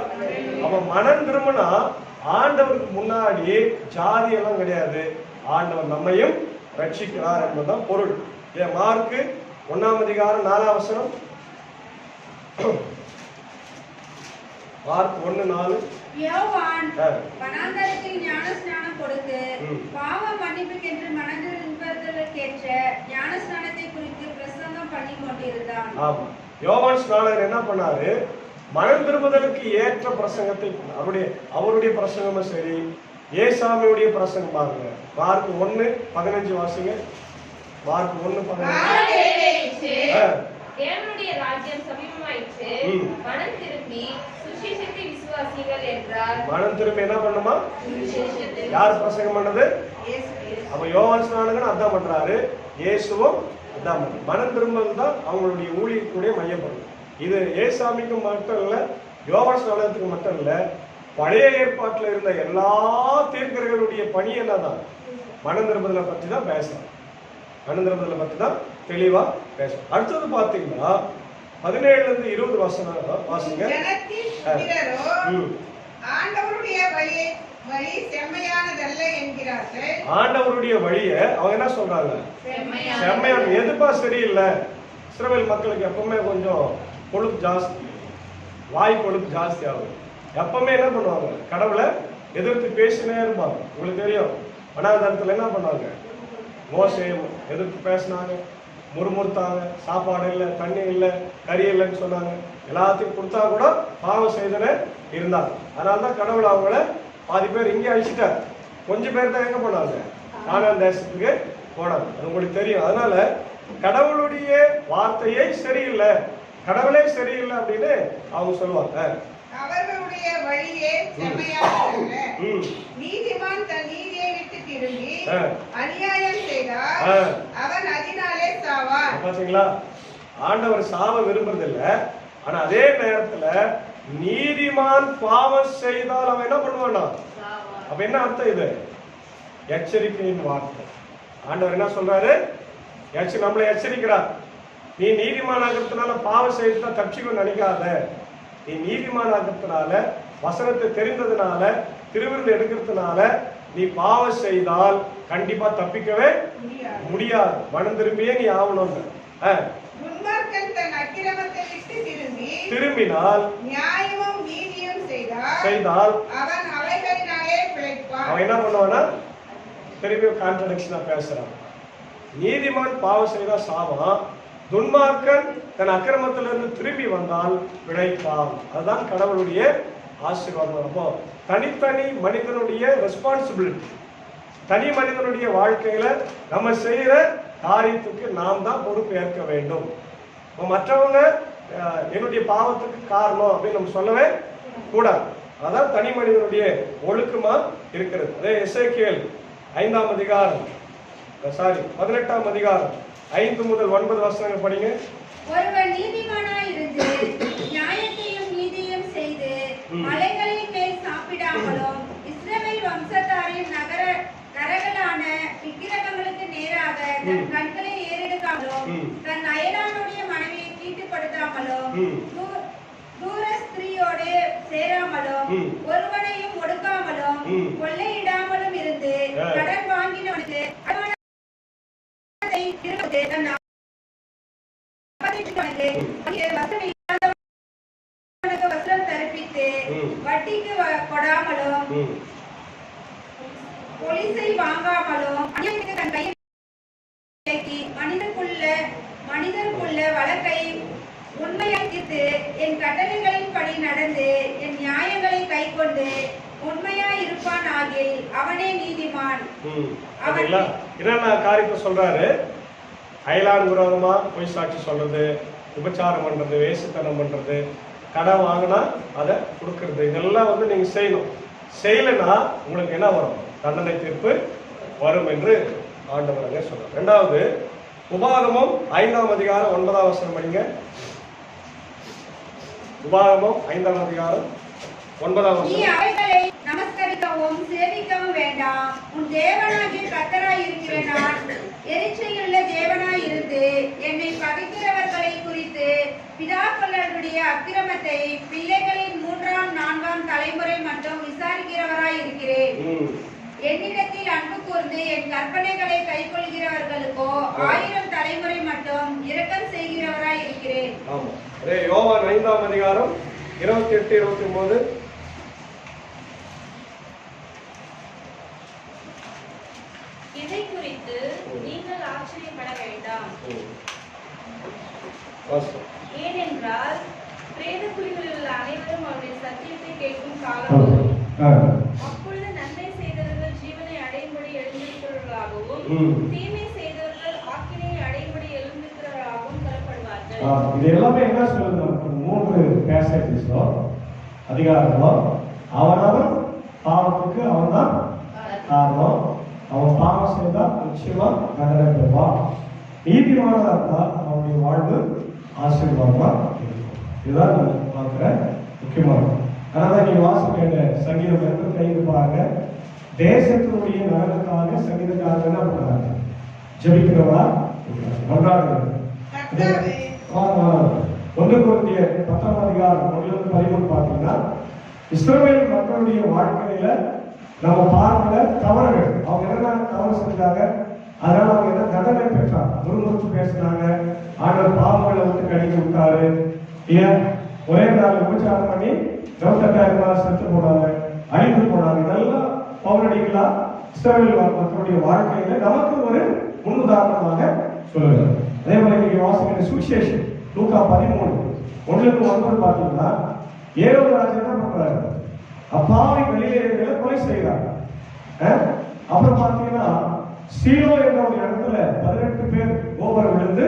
அப்ப மனம் திரும்பினா ஆண்டவருக்கு முன்னாடி ஜாதி எல்லாம் கிடையாது. ஆண்டவர் நம்மையும் ரட்சிக்கிறார் என்பதுதான் பொருள். மார்க்கு 1ஆம் அதிகாரம் 4ஆம் வசனம். மார்க் 1:4. யோவான் வனாந்தரத்தில் ஞானஸ்நானம் கொடுத்து பாவ மன்னிப்புக்கென்று மனதிரும்புதலுக்கேற்ற ஞானஸ்நானத்தை குறித்து பிரசங்கம் பண்ணி கொண்டிருந்தான். ஆமா, யோவான் ஸ்நானகர் என்ன பண்ணாரு? மனம் திரும்புதலுக்கு ஏற்ற பிரசங்கத்தை அவருடைய பிரசங்கமும் சரி, ஏசாமியுடைய பிரசங்கம் பாருங்க. மார்க் 1:15 வாசிங்க. மார்க் 1:15. தேவனுடைய ராஜ்யம் சமீபமாயிற்று, மனம் திரும்பி சுவிசேஷத்தை விசுவாசிகள் என்றார். மனம் திரும்பி என்ன பண்ணுமா? யார் பிரசங்கம் பண்ணது? அப்ப யோவான் ஸ்நானகன் அதான் பண்றாரு, இயேசுவும் அதான் பண்றாரு. மனம் திரும்புவது தான் அவங்களுடைய ஊழியத்துடைய மையப்படும். இது ஏசாமிக்கு மட்டும் இல்ல, யோவான் ஸ்நானகத்துக்கு மட்டும் இல்ல, பழைய ஏற்பாட்டில் இருந்த எல்லா தீர்க்கர்களுடைய பணி என்னதான்? மனம் திரும்புதலை பற்றி தான் பேசுறாங்க. மனம் திரும்புதலை பற்றி தான் தெளிவா பேசுறோம். அடுத்தது பாத்தீங்கன்னா 17-20 வசனம் வாசிங்க. ஆண்டவருடைய வழி செம்மையானதல்ல என்கிறார்கள். ஆண்டவருடைய வழியை அவங்க என்ன சொல்றாங்க? செம்மையான. எதுப்பா சரியில்லை? இஸ்ரவேல் மக்களுக்கு எப்பவுமே கொஞ்சம் கொழுப்பு ஜாஸ்தி, வாய் கொழுப்பு ஜாஸ்தி ஆகும். எப்பவுமே என்ன பண்ணுவாங்க, கடவுளை எதிர்த்து பேசினே இருப்பாங்க. உங்களுக்கு தெரியும், வனாந்தரத்தில் என்ன பண்ணாங்க, மோசேயை எதிர்த்து பேசினாங்க, முறுமுறுத்தாங்க, சாப்பாடு இல்லை, தண்ணி இல்லை, கறி இல்லைன்னு சொன்னாங்க. எல்லாத்தையும் கொடுத்தா கூட பாவம் செய்தனே இருந்தாங்க. அதனால தான் கடவுள் அவங்கள பாதி பேர் இங்கே அழிச்சிட்டார். கொஞ்சம் பேர் தான் எங்க போனாங்க, கானான் தேசத்துக்கு போனாங்க. அது உங்களுக்கு தெரியும். அதனால கடவுளுடைய வார்த்தையே சரியில்லை, கடவுளே சரியில்லை அப்படின்னு அவங்க சொல்லுவாங்க. அவர்களுடைய வழியே செம்மையானதல்ல. நீதிமான் தன் நீதியை விட்டு திரும்பி அநியாயம் செய்தால் அவன் அதனாலே சாவான். பாத்தீங்களா, ஆண்டவர் சாவ விரும்புறதில்ல. ஆனா அதே நேரத்துல நீதிமான் பாவம் செய்தால் அவன் என்ன பண்ணுவானா? அப்ப என்ன அர்த்தம்? இது எச்சரிக்கையின் வார்த்தை. ஆண்டவர் என்ன சொல்றாரு? நம்மளை எச்சரிக்கிறார். நீ நீதிமானாகிறதுனால பாவம் செய்து தப்பிச்சுக்கணும்னு நினைக்காத. நீ நீதிமானாகிறதுனால, வசனத்தை தெரிந்ததுனால, திருவிருந்து எடுக்கிறதுனால நீ பாவம் செய்தால் கண்டிப்பா தப்பிக்கவே முடியாது. மனம் திரும்பியே நீ ஆகணும். துன்மார்க்கன் தன் அக்கிரமத்தை விட்டு திரும்பினால் நியாயமும் நீதியும் செய்தால் அவன் அவைகளினாலே பிழைப்பான். அவன் என்ன பண்ணுவானா? திரும்பி கான்ட்ரடிக்ஷனா பேசுறான். நீதிமான் பாவம் செய்தா சாவான், துன்மார்க்கன் தன் அக்கிரமத்திலிருந்து திரும்பி வந்தால் பிழைப்பான். அதுதான் கடவுளுடைய ஆசீர்வாதம். அப்போ தனித்தனி மனிதனுடைய ரெஸ்பான்சிபிலிட்டி, தனி மனிதனுடைய வாழ்க்கையில நம்ம செய்யற காரியத்துக்கு நாம் தான் பொறுப்பு ஏற்க வேண்டும். மற்றவங்க என்னுடைய பாவத்துக்கு காரணம் அப்படின்னு நம்ம சொல்லவே கூடாது. அதான் தனி மனிதனுடைய ஒழுக்கமா இருக்கிறது. அதே எசேக்கியேல் 5ஆம் அதிகாரம் 18ஆம் அதிகாரம் 5 முதல் 9 வசனங்கள் படிங்க. ஒருவர் நீதிமானாய் இருந்து நியாயத்தையும் நீதியும் செய்து மலைகளின் மேல் சாப்பிடாமலும் இஸ்ரவேல் வம்சத்தாரின் கரங்களான விக்கிரகங்களுக்கு நேராக தன் கண்களை ஏறெடுக்காமலும் தன் அயலானுடைய மனைவியை தீட்டுப்படுத்தாமலும் தூர ஸ்திரீயோடு சேராமலும் ஒருவனையும் ஒடுக்காமலும் கொள்ளையிடாமலும் இருந்து கடன் வாங்கினவனுக்கு வசனம் தரிப்பித்து வட்டிக்கு கொடாமலும் பொலிசை வாங்காமலும் தன் கையை மனிதருக்குள்ள வழக்கை உண்மையாய் தீர்த்து என் கட்டளைகளின் படி நடந்து என் நியாயங்களை கை கொண்டு உண்மையாய் இருப்பான் ஆகில் அவனே நீதிமான். என்னென்ன காரியத்தை சொல்றாரு? அயலான் விரோதமா பொய் சாட்சி சொல்றது, உபச்சாரம் பண்றது, வேசித்தனம் பண்றது, கடன் வாங்கினா அதை கொடுக்கறது, இதெல்லாம் நீங்க செய்யணும். செய்யலைன்னா உங்களுக்கு என்ன வரும்? தண்டனை தீர்ப்பு வரும் என்று ஆண்டவர் சொல்றார். இரண்டாவது, உபாகமம் 5ஆம் அதிகாரம் 9ஆம் வசனம் படிங்க. உபாகமம் 5ஆம் அதிகாரம் 9ஆம் வசனம். நீ அவைகளை நமஸ்கரிக்கவும் சேவிக்கவும் வேண்டாம். உன் தேவனாகிய கர்த்தராய் இருக்கிற நான் எரிச்சையுள்ள தேவனாய் இருந்து என்னை பகைக்கிறவர்களை குறித்து பிதாக்களுடைய அக்கிரமத்தை பிள்ளைகளின் 3ஆம் 4ஆம் தலைமுறை மட்டும் விசாரிக்கிறவராய் இருக்கிறேன். என்னிடத்தில் அன்பு கூர்ந்து என் கற்பனைகளை கைக்கொள்கிறவர்களுக்கோ 1000 தலைமுறை மட்டும் இரக்கம் செய்கிறவராய் இருக்கிறேன். யோவான் 5ஆம் அதிகாரம் 28 29. இதை குறித்து நீங்கள் ஆச்சரியப்பட வேண்டாம். ஏனென்றால் பிரேத குழிகளில் உள்ள அனைவரும் அவருடைய சத்தியத்தை கேட்கும் காலம் வரும். அப்பொழுது நன்மை செய்தவர்கள் ஜீவனை அடையும்படி எழுந்திருக்கிறவர்களாகவும் தீமை செய்தவர்கள் ஆக்கினையை அடையும்படி எழுந்திருக்கிறவர்களாகவும் தரப்படுவார்கள். இது எல்லாமே என்ன சொல்லுது? 3 பேசேஜஸ்ல அதிகாரமோ அவனவன் பாவத்துக்கு அவன் தான் காரணம். அவன் பாவம் செய்தா நிச்சயமா தண்டனை பெறுவான். நீதிமானதா இருந்தால் அவனுடைய வாழ்வு ஆசீர்வாதமா இருக்கும். இதுதான் நம்ம பார்க்கிற முக்கியமானது. அதனால நீங்க வாசிக்க சங்கீதம் 85 பாருங்க. தேசத்தினுடைய நலனுக்காக சங்கீதக்காரர் என்ன பண்றாங்க? ஜெபிக்கிறவா கொண்டாடுறாங்க. 1 கொரிந்தியர் 10ஆம் அதிகாரம் 1-13 பார்த்தீங்கன்னா இஸ்ரவேல் மக்களுடைய வாழ்க்கையில நம்ம பார்க்கிற தவறுகள், அவங்க என்னென்ன தவறு செஞ்சாங்க? அதனால அவங்க என்ன தண்டனை பெற்றாங்க, முறுமுறுத்து பேசினாங்க. ஆண்டவர் பாவங்களை விட்டு கடிக்க விட்டாரு. ஏன் ஒரே நாள் உபச்சாரம் பண்ணி 28,000 செத்து போனாங்க, அழிந்து போனாங்க. இதெல்லாம் பௌரடிகளா இஸ்ரவேல் மக்களுடைய வாழ்க்கையில நமக்கு ஒரு முன்னுதாரணமாக சொல்லுகிறது. அதே மாதிரி நீங்க வாசிக்கிற சுவிசேஷம் லூக்கா 13:1-9 பார்த்தீங்கன்னா ஏரோது ராஜா என்ன பண்றாரு, அப்பாவி வெளியேறங்களை கொலை செய்யறாங்க. அப்புறம் பார்த்தீங்கன்னா சீலோ என்ற ஒரு இடத்துல 18 பேர் கோபுரம் விழுந்து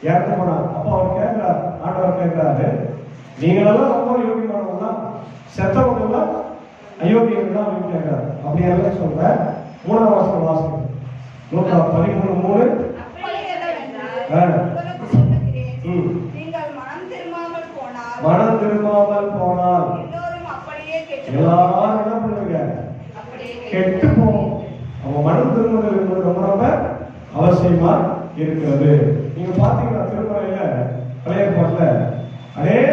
இறந்து போனாங்க. அப்ப அவர் கேட்கிறார், ஆண்டவர் கேட்கிறாரு, நீங்களெல்லாம் ரொம்ப யோகியமானவங்க தான், செத்தவங்க எல்லாம் அயோக்கியர்கள் தான் அப்படின்னு கேட்கிறாரு. அப்படி எல்லாம் சொல்ற 3ஆம் வசனம் வாசிங்க. லூக்கா 13:3. உங்களுக்கு சொல்லுகிறேன், நீங்கள் மனம் திரும்பாமல் போனால் எல்லோரும் அப்படியே எல்லாரும் என்ன பண்ணுவீங்க, கெட்டு போவோம். அவன் மனம் திரும்புதல் என்பது ரொம்ப ரொம்ப அவசியமா இருக்கிறது. நீங்க பாத்தீங்கன்னா திருமலையில பழைய ஏற்பாட்டுல அநேக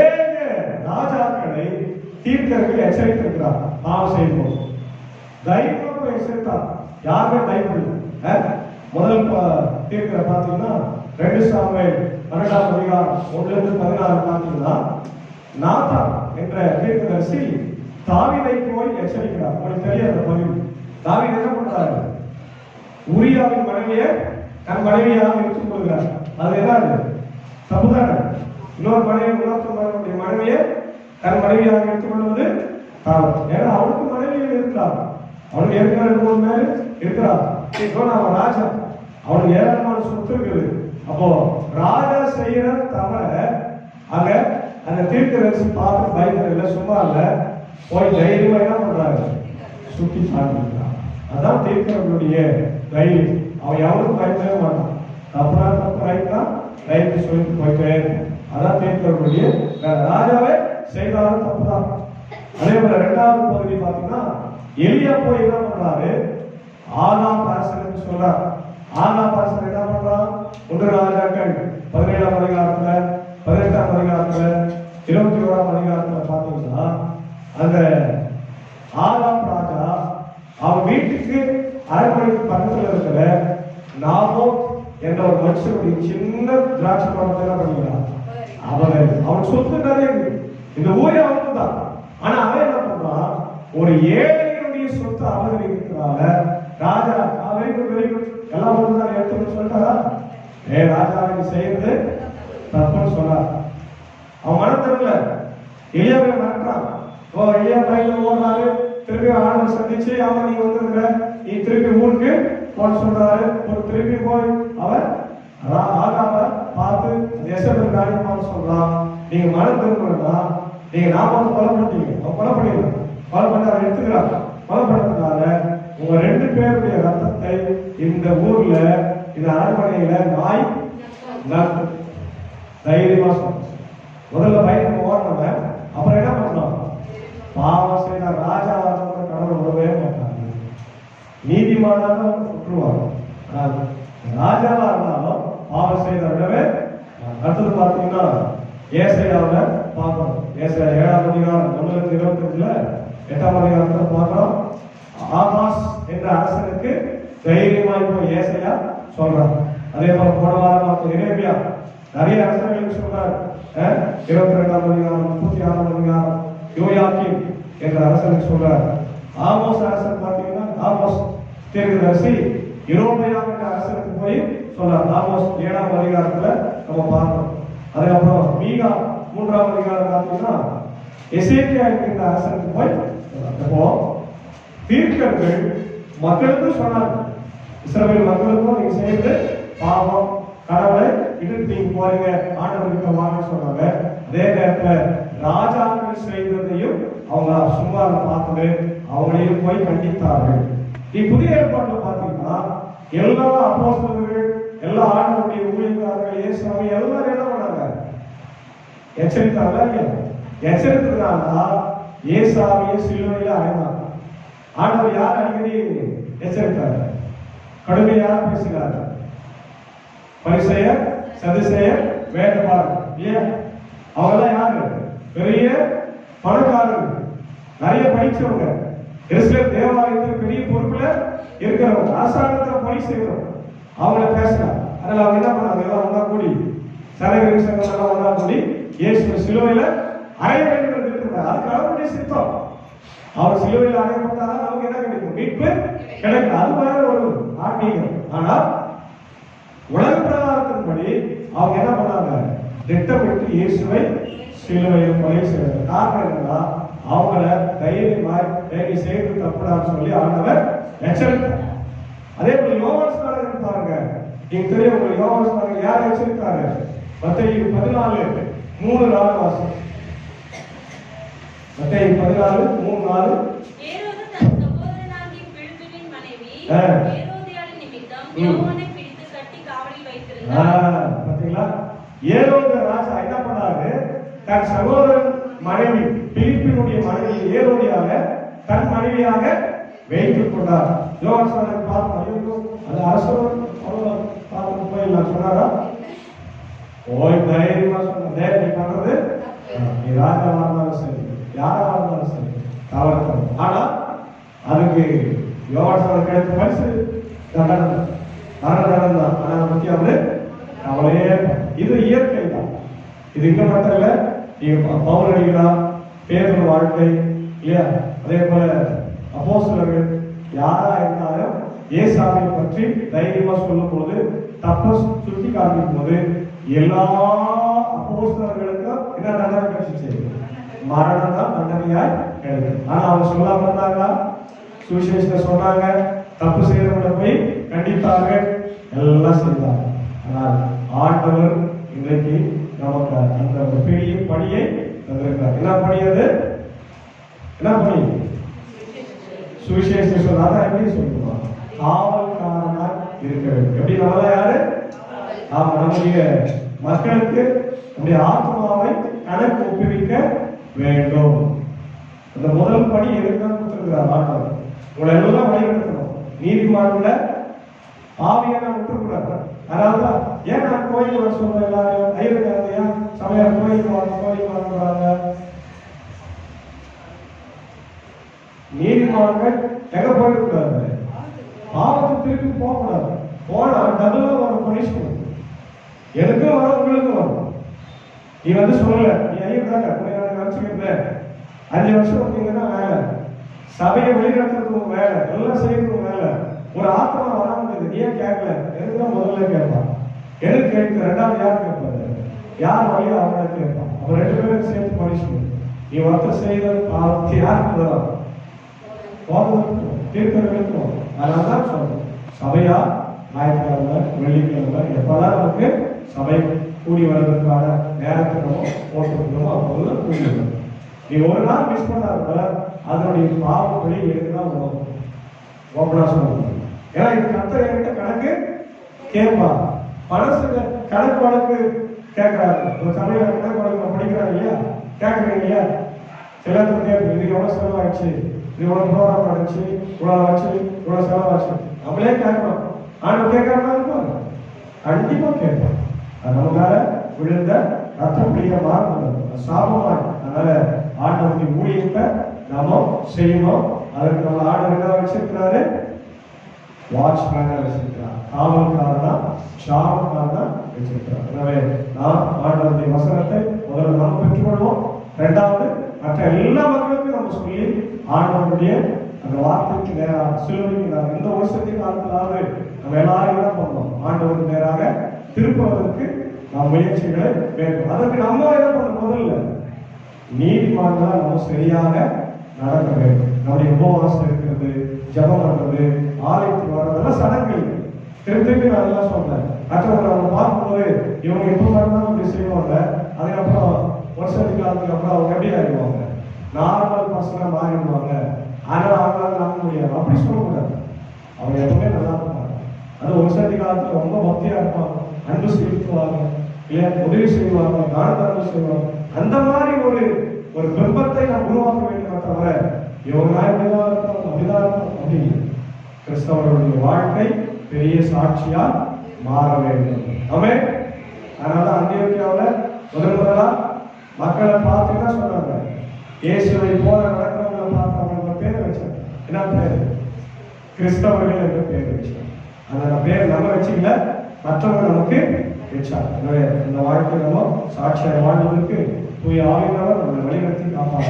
ராஜாக்களை தீர்க்கர்கள் எச்சரித்திருக்கிறார், பாவம் செய்வோம். தைரியமாக எச்சரித்தார், யாருமே பயப்படல. முதல் தீர்க்கிற பாத்தீங்கன்னா 2 சாமுவேல் 12ஆம் அதிகாரம் 1-16 பாத்தீங்கன்னா நாத்தான் என்ற தீர்க்கதரிசி தாவீதை போய் எச்சரிக்கிறார். உங்களுக்கு தெரியாத பதிவு. தாவீது என்ன பண்றாரு, உரியாவின் மனைவியை தன் மனைவியாக எடுத்துக் கொள்கிறார். அது என்ன தப்புதானே? இன்னொரு மனைவியை தன் மனைவியாக எடுத்துக் கொள்வது தவறு. ஏன்னா அவனுக்கு மனைவியில் இருக்கிறார், அவனுக்கு ஏற்கனவே 3 பேர் இருக்கிறார். அவன் ராஜா, அவனுக்கு ஏராளமான சொத்து இருக்குது. அப்போ ராஜா செய்யற தவிர அங்க அந்த தீர்க்கதரிசி பார்த்து பயத்துல சும்மா இல்ல, போய் தைரியமா என்ன பண்றாரு, சுட்டி சாப்பிடுறான். அதான் தீர்க்கிறவங்களுடைய தைரியம். அவன் எவனுக்கும் பயப்படவே மாட்டான். தப்பு ரைட்னா ரைட்டு சொல்லிட்டு போயிட்டே. அதான் தீர்க்கிறவங்களுடைய ராஜாவே செய்தாலும் தப்புதான். அதே போல 2வது பகுதி பாத்தீங்கன்னா எலியா போய் என்ன பண்றாரு, ஆகாப் அரசனுக்கு சொல்றார். ஆகாப் அரசன் என்ன பண்றான், 1 ராஜாக்கள் 17ஆம் அதிகாரத்துல 18ஆம் அதிகாரத்துல 21ஆம் அதிகாரத்துல பாத்தீங்கன்னா அந்த ஆகாப் ராஜா அவன் வீட்டுக்கு அரண்மனைக்கு பக்கத்துல இருக்கிற நாபோத் என்ற ஒரு மனுஷனுடைய சின்ன திராட்சை தோட்டத்தை என்ன பண்ணிக்கிறான். அவன் சொத்து நிறைய இந்த ஊரே அவனுக்கு தான். ஆனா அவன் என்ன பண்றான், ஒரு ஏழையுடைய சொத்து அபகரிக்கிறதுனால ராஜா எல்லாம் ஒண்ணுதான் எடுத்து சொல்லிட்டாரா, ராஜா நீ செய்யறது தப்புன்னு சொன்னார். அவன் மனத்திறல எளியாவை மறக்கிறான். எளியா பையன் ஓடுறாரு, திருப்பி ஆண்டவர் சந்திச்சு அவன் நீ வந்துருக்க, நீ திருப்பி ஊருக்கு போன சொல்றாரு. ஒரு திருப்பி போய் அவன் ஆகாம பார்த்து எசபெல் காரியமாக சொல்றான், நீங்க மனம் திரும்பணும்னா நீங்க நாம கொலை பண்ணிட்டீங்க, அவன் கொலை பண்ணிடலாம், கொலை பண்ணி அவன் எடுத்துக்கிறான். கொலை பண்ணதுனால உங்க 2 பேருடைய ரத்தத்தை இந்த ஊர்ல இந்த அரண்மனையில நாய் தைரியமா சொன்ன. முதல்ல பயந்து ஓடனவன் அப்புறம் என்ன பண்ணான், பாவம் செய்த ராஜாவா கடவுள் விடவே மாட்டாங்க, நீதிமானாக விட்டுருவாங்க. ராஜாவா இருந்தாலும் பாவம் செய்த விடவே. அடுத்தது பார்த்தீங்கன்னா ஏசாயாவை பார்க்கணும். ஏசாயா 7ஆம் அதிகாரம் 1-25 8ஆம் அதிகாரத்தை பார்க்கிறோம். ஆகாஸ் என்ற அரசனுக்கு தைரியமாய் போய் ஏசாயா சொல்றான். அதே போல போன வாரம் எரேமியா நிறைய அரசர்களுக்கு சொல்றாரு. 22ஆம் அதிகாரம் 36ஆம் அதிகாரம் யோயாக்கீம் என்ற அரசனுக்கு சொல்றாரு. ஆமோஸ் அரசன் பார்த்தீங்கன்னா ஆமோஸ் தீர்க்கதரிசி யெரொபெயாம் என்ற அரசனுக்கு போய் சொல்றார். ஆமோஸ் 7ஆம் அதிகாரத்துல நம்ம பார்க்கிறோம். அதுக்கப்புறம் மீகா 3ஆம் அதிகாரம் பார்த்தீங்கன்னா எசேக்கியா என்கிற அரசனுக்கு போய் அப்போ தீர்க்கர்கள் மக்களுக்கு சொன்னாங்க, இஸ்ரவேல் மக்களுக்கும் நீங்க செய்து பாவம், கடவுளை விட்டு நீங்க போறீங்க, ஆண்டவருக்கு வாங்க சொன்னாங்க. அதே நேரத்துல ராஜாக்கள் செய்ததையும் அவங்க சும்மா பார்த்தது, அவங்களையும் போய் கண்டித்தார்கள். புதிய ஏற்பாட்டில் பார்த்தீங்கன்னா எல்லா அப்போஸ்தலர்கள், எல்லா ஆண்டவருடைய ஊழியக்காரர்கள், இயேசுவை எல்லாரும் என்ன பண்ணாங்க, எச்சரித்தாங்களா இல்லையா? எச்சரித்ததுனால ஏசாமியை சிலுவையில் அறைந்தாங்க. ஆண்டவர் யார் அடிக்கடி எச்சரித்தார், கடுமையாக பேசினார், பரிசேயர் சதுசேயர் வேதபாரர் இல்லையா? அவங்கெல்லாம் யாரு, பெரிய பணக்காரர்கள், நிறைய படிச்சவங்க, எருசலேம் தேவாலயத்தில் பெரிய பொறுப்புல இருக்கிறவங்க, அரசாங்கத்தில் பணி செய்கிறவங்க. அவங்கள பேசுறாங்க. அதனால அவங்க என்ன பண்ணாங்க, எல்லாம் ஒன்றா கூடி சரகரி சங்கம் எல்லாம் ஒன்றா கூடி இயேசு சிலுவையில அறைய வேண்டும் இருக்கிறார். அதுக்கு அவருடைய சித்தம். அவர் சிலுவையில் அறையப்பட்டாதான் நமக்கு என்ன கிடைக்கும், மீட்பு கிடைக்கும். அது வேற ஒரு ஆன்மீகம். ஆனால் உலக பிரகாரத்தின்படி அவங்க என்ன பண்ணாங்க, திட்டமிட்டு இயேசுவை சிலுவையில் கொலை செய்தார். காரணம் என்னன்னா, அவங்கள தைரியமாய் வேலை செய்து தப்புடான்னு சொல்லி ஆண்டவர் எச்சரித்தார். அதே போல யோவான் ஸ்நானகன் பாருங்க, நீங்க தெரியும் உங்களுக்கு யோவான் ஸ்நானகன் யார் எச்சரித்தாரு? மத்தேயு 14:3-4 வாசம். மத்தேயு 14:3-4. ஏரோது தன் சகோதரனாகிய பிலிப்புவின் மனைவி ஏரோதியாள் நிமித்தம் யோவானை பிடித்து கட்டி காவலில் வைத்திருந்தார். பாத்தீங்களா, ஏரோது ராஜா என்ன பண்ணாரு, தன் சகோதரன் மனைவி பிலிப்பினுடைய மனைவி ஏரோதியாவை தன் மனைவியாக வைத்துக் கொண்டார். யோவான் ஸ்நானகன் பார்த்து அது அரசர் பார்த்து போயிடலாம் சொன்னாரா? ஓய் தைரியமா சொன்ன, நீ பண்றது நீ ராஜாவா இருந்தாலும் சரி யாரா இருந்தாலும் சரி தவறு. ஆனா அதுக்கு யோவான் ஸ்நானகன் கிடைத்த பரிசு தண்டனை தான். ஆனா அதை பத்தி அவரு அவளையே, இது இயற்கை தான். இது இங்க மட்டும் இல்ல, பவுலடிகளா பேதுரு வாழ்க்கை இல்லையா, அதே போல அப்போஸ்தலர்கள் யாரா இருந்தாலும் இயேசுவை பற்றி தைரியமா சொல்லும் போது, தப்ப சுட்டி காண்பிக்கும் போது எல்லா அப்போஸ்தலர்களுக்கும் என்ன தண்டனை கிடைச்சிச்சு? மரணம் தான் தண்டனையாய் கிடைக்கும். ஆனா அவங்க சொல்லாம இருந்தாங்க, சுவிசேஷத்தை சொன்னாங்க, தப்பு செய்யறவங்களை போய் கண்டித்தாங்க, எல்லாம் செய்தாங்க. ஆனால் ஆண்டவர் இன்றைக்கு நமக்கு அந்த பெரிய பணியை தந்திருக்கிறார். என்ன பணி அது? என்ன பணி? சுவிசேஷம் சொல்லாத எப்படி சொல்லுவோம், காவல்காரனா இருக்க வேண்டும். எப்படி நம்மள யாரு? ஆமா, நம்முடைய மக்களுக்கு நம்முடைய ஆத்மாவை கணக்கு ஒப்புவிக்க வேண்டும். அந்த முதல் பணி எதுக்காக கொடுத்திருக்கிறார் ஆண்டவர்? உங்களை எல்லாம் வழிநடத்தணும். நீதிமான்கள ஆவியான விட்டுக்கூடாது. அதனாலதான் ஏன் நான் கோயிலுக்கு வர சொல்றேன், எல்லாரும் ஐயருக்காரையா சமையல் கோயிலுக்கு வாங்குறாங்க. நீதிமான்கள் எங்க போயிடக்கூடாது, பாவத்தை திருப்பி போகக்கூடாது. போனா டபுளா ஒரு பனிஷ்மெண்ட் எனக்கும் வரும் உங்களுக்கும் வரும். நீ சொல்லல, நீ ஐயர் நினைச்சுக்கிட்ட 5 வருஷம் வந்தீங்கன்னா வேலை, சபையை வெளிநடத்துறதுக்கு வேலை, எல்லாம் செய்யறதுக்கு வேலை. ஒரு ஆத்மா வராமல் நீ ஏன் கேட்கல? எனக்கு தான் முதல்ல கேட்பான். எனக்கு கேட்க ரெண்டாவது யார் கேட்பாரு? யார் வழியா அவங்கள கேட்பான். அப்ப 2 பேரும் சேர்த்து பனிஷ்மெண்ட். நீ ஒருத்தர் செய்த பாவத்தை யாருக்கு வரும்? தீர்க்கணும். அதனால்தான் சொல்றோம், சபையா ஞாயிற்றுக்கிழமை வெள்ளிக்கிழமை எப்பதான் நமக்கு சபை கூடி வருவதற்கான நேரத்தை நம்ம போட்டுக்கணுமோ அப்போது கூடி வரும். நீ ஒரு நாள் மிஸ் பண்ணாத அதனுடைய பாவம் வெளியே எடுத்துதான் வரும். ஓப்பனா சொல்லுங்க. ஏன்னா இது கர்த்தர் என்கிட்ட கணக்கு கேட்பா. மனசு கணக்கு வழக்கு கேட்கறாரு. ஒரு சமயம் கணக்கு வழக்கு படிக்கிறாங்க இல்லையா, கேட்கறீங்க இல்லையா, எல்லாத்துக்கும் கேட்போம். இது எவ்வளவு செலவாச்சு, இது இவ்வளவு ப்ரோக்ராம் நடந்துச்சு, இவ்வளவு ஆச்சு, இவ்வளவு செலவாச்சு, நம்மளே கேட்கணும். ஆண்டு கேட்கறதா இருப்பாங்க, கண்டிப்பா கேட்போம். அது நம்மளால விழுந்த ரத்தம் பிடிக்கமாக சாபமாய். அதனால ஆண்டவருடைய ஊழியத்தை நாம செய்யணும். அதற்கு நம்ம ஆண்டவர் என்ன வச்சிருக்கிறாரு? வாட்ச்மேனா வச்சிருக்கிறார், காவல்காரனா, சாபக்காரனா வச்சிருக்கிறார். எனவே நாம் ஆண்டவருடைய வசனத்தை முதல்ல நாம் பெற்றுக்கொள்வோம். 2வது மற்ற எல்லா மக்களுக்கும் நம்ம சொல்லி ஆண்டவருடைய அந்த வார்த்தைக்கு நேராக சிலுவைக்கு நாம் எந்த வருஷத்தின் காலத்திலாவது நம்ம எல்லாரும் என்ன பண்ணணும், ஆண்டவருக்கு நேராக திருப்புவதற்கு நாம் முயற்சிகளை வேண்டும். அதற்கு நம்ம என்ன பண்ண முதல்ல நீதிமான்களா நம்ம சரியாக நடக்க வேண்டும். நம்முடைய உபவாசம் இருக்கிறது, ஜபம் பண்றது, ஆலயத்துக்கு வர்றதெல்லாம் சடங்குகள். திருப்பி நான் எல்லாம் சொல்றேன். மற்றவங்க நம்ம பார்க்கும்போது இவங்க எப்போ பண்ணாலும் அப்படி செய்வாங்க. அதுக்கப்புறம் வருஷத்துக்கு காலத்துக்கு அப்புறம் அவங்க எப்படி ஆகிடுவாங்க, நார்மல் பர்சனா மாறிடுவாங்க. ஆனால் அவங்களால நம்ப முடியாது. அப்படி சொல்லக்கூடாது. அவங்க எப்பவுமே நல்லா இருப்பாங்க. அது வருஷத்துக்கு காலத்துல ரொம்ப பக்தியா இருப்பாங்க, அன்பு செலுத்துவாங்க, இல்லையா உதவி செய்வாங்க, தானதர்மம் செய்வாங்க. அந்த மாதிரி ஒரு பிம்பத்தை நாம் உருவாக்க வேண்டும். தவிர இவங்க இப்படிதான் இருப்பாங்க, அப்படிதான் இருக்கும் அப்படி கிறிஸ்தவர்களுடைய வாழ்க்கை பெரிய சாட்சியா மாற வேண்டும். ஆமென். அதனால அந்தியோக்கியாவில் முதலா மக்களை பார்த்து என்ன சொன்னாங்க, இயேசுவை போல நடக்கிறவங்களை பார்த்து அவங்களுக்கு பேரை வச்சாங்க. என்ன பேரு? கிறிஸ்தவர்கள் என்ற பேர் வச்சாங்க. அந்த பேர் நம்ம வச்சுக்கல, மற்றவங்க நமக்கு வச்சாங்க. எனவே இந்த வாழ்க்கை நம்ம சாட்சியாக வாழ்வதற்கு தூய ஆவியானவர் நம்மளை வழிநடத்தி காப்பாங்க.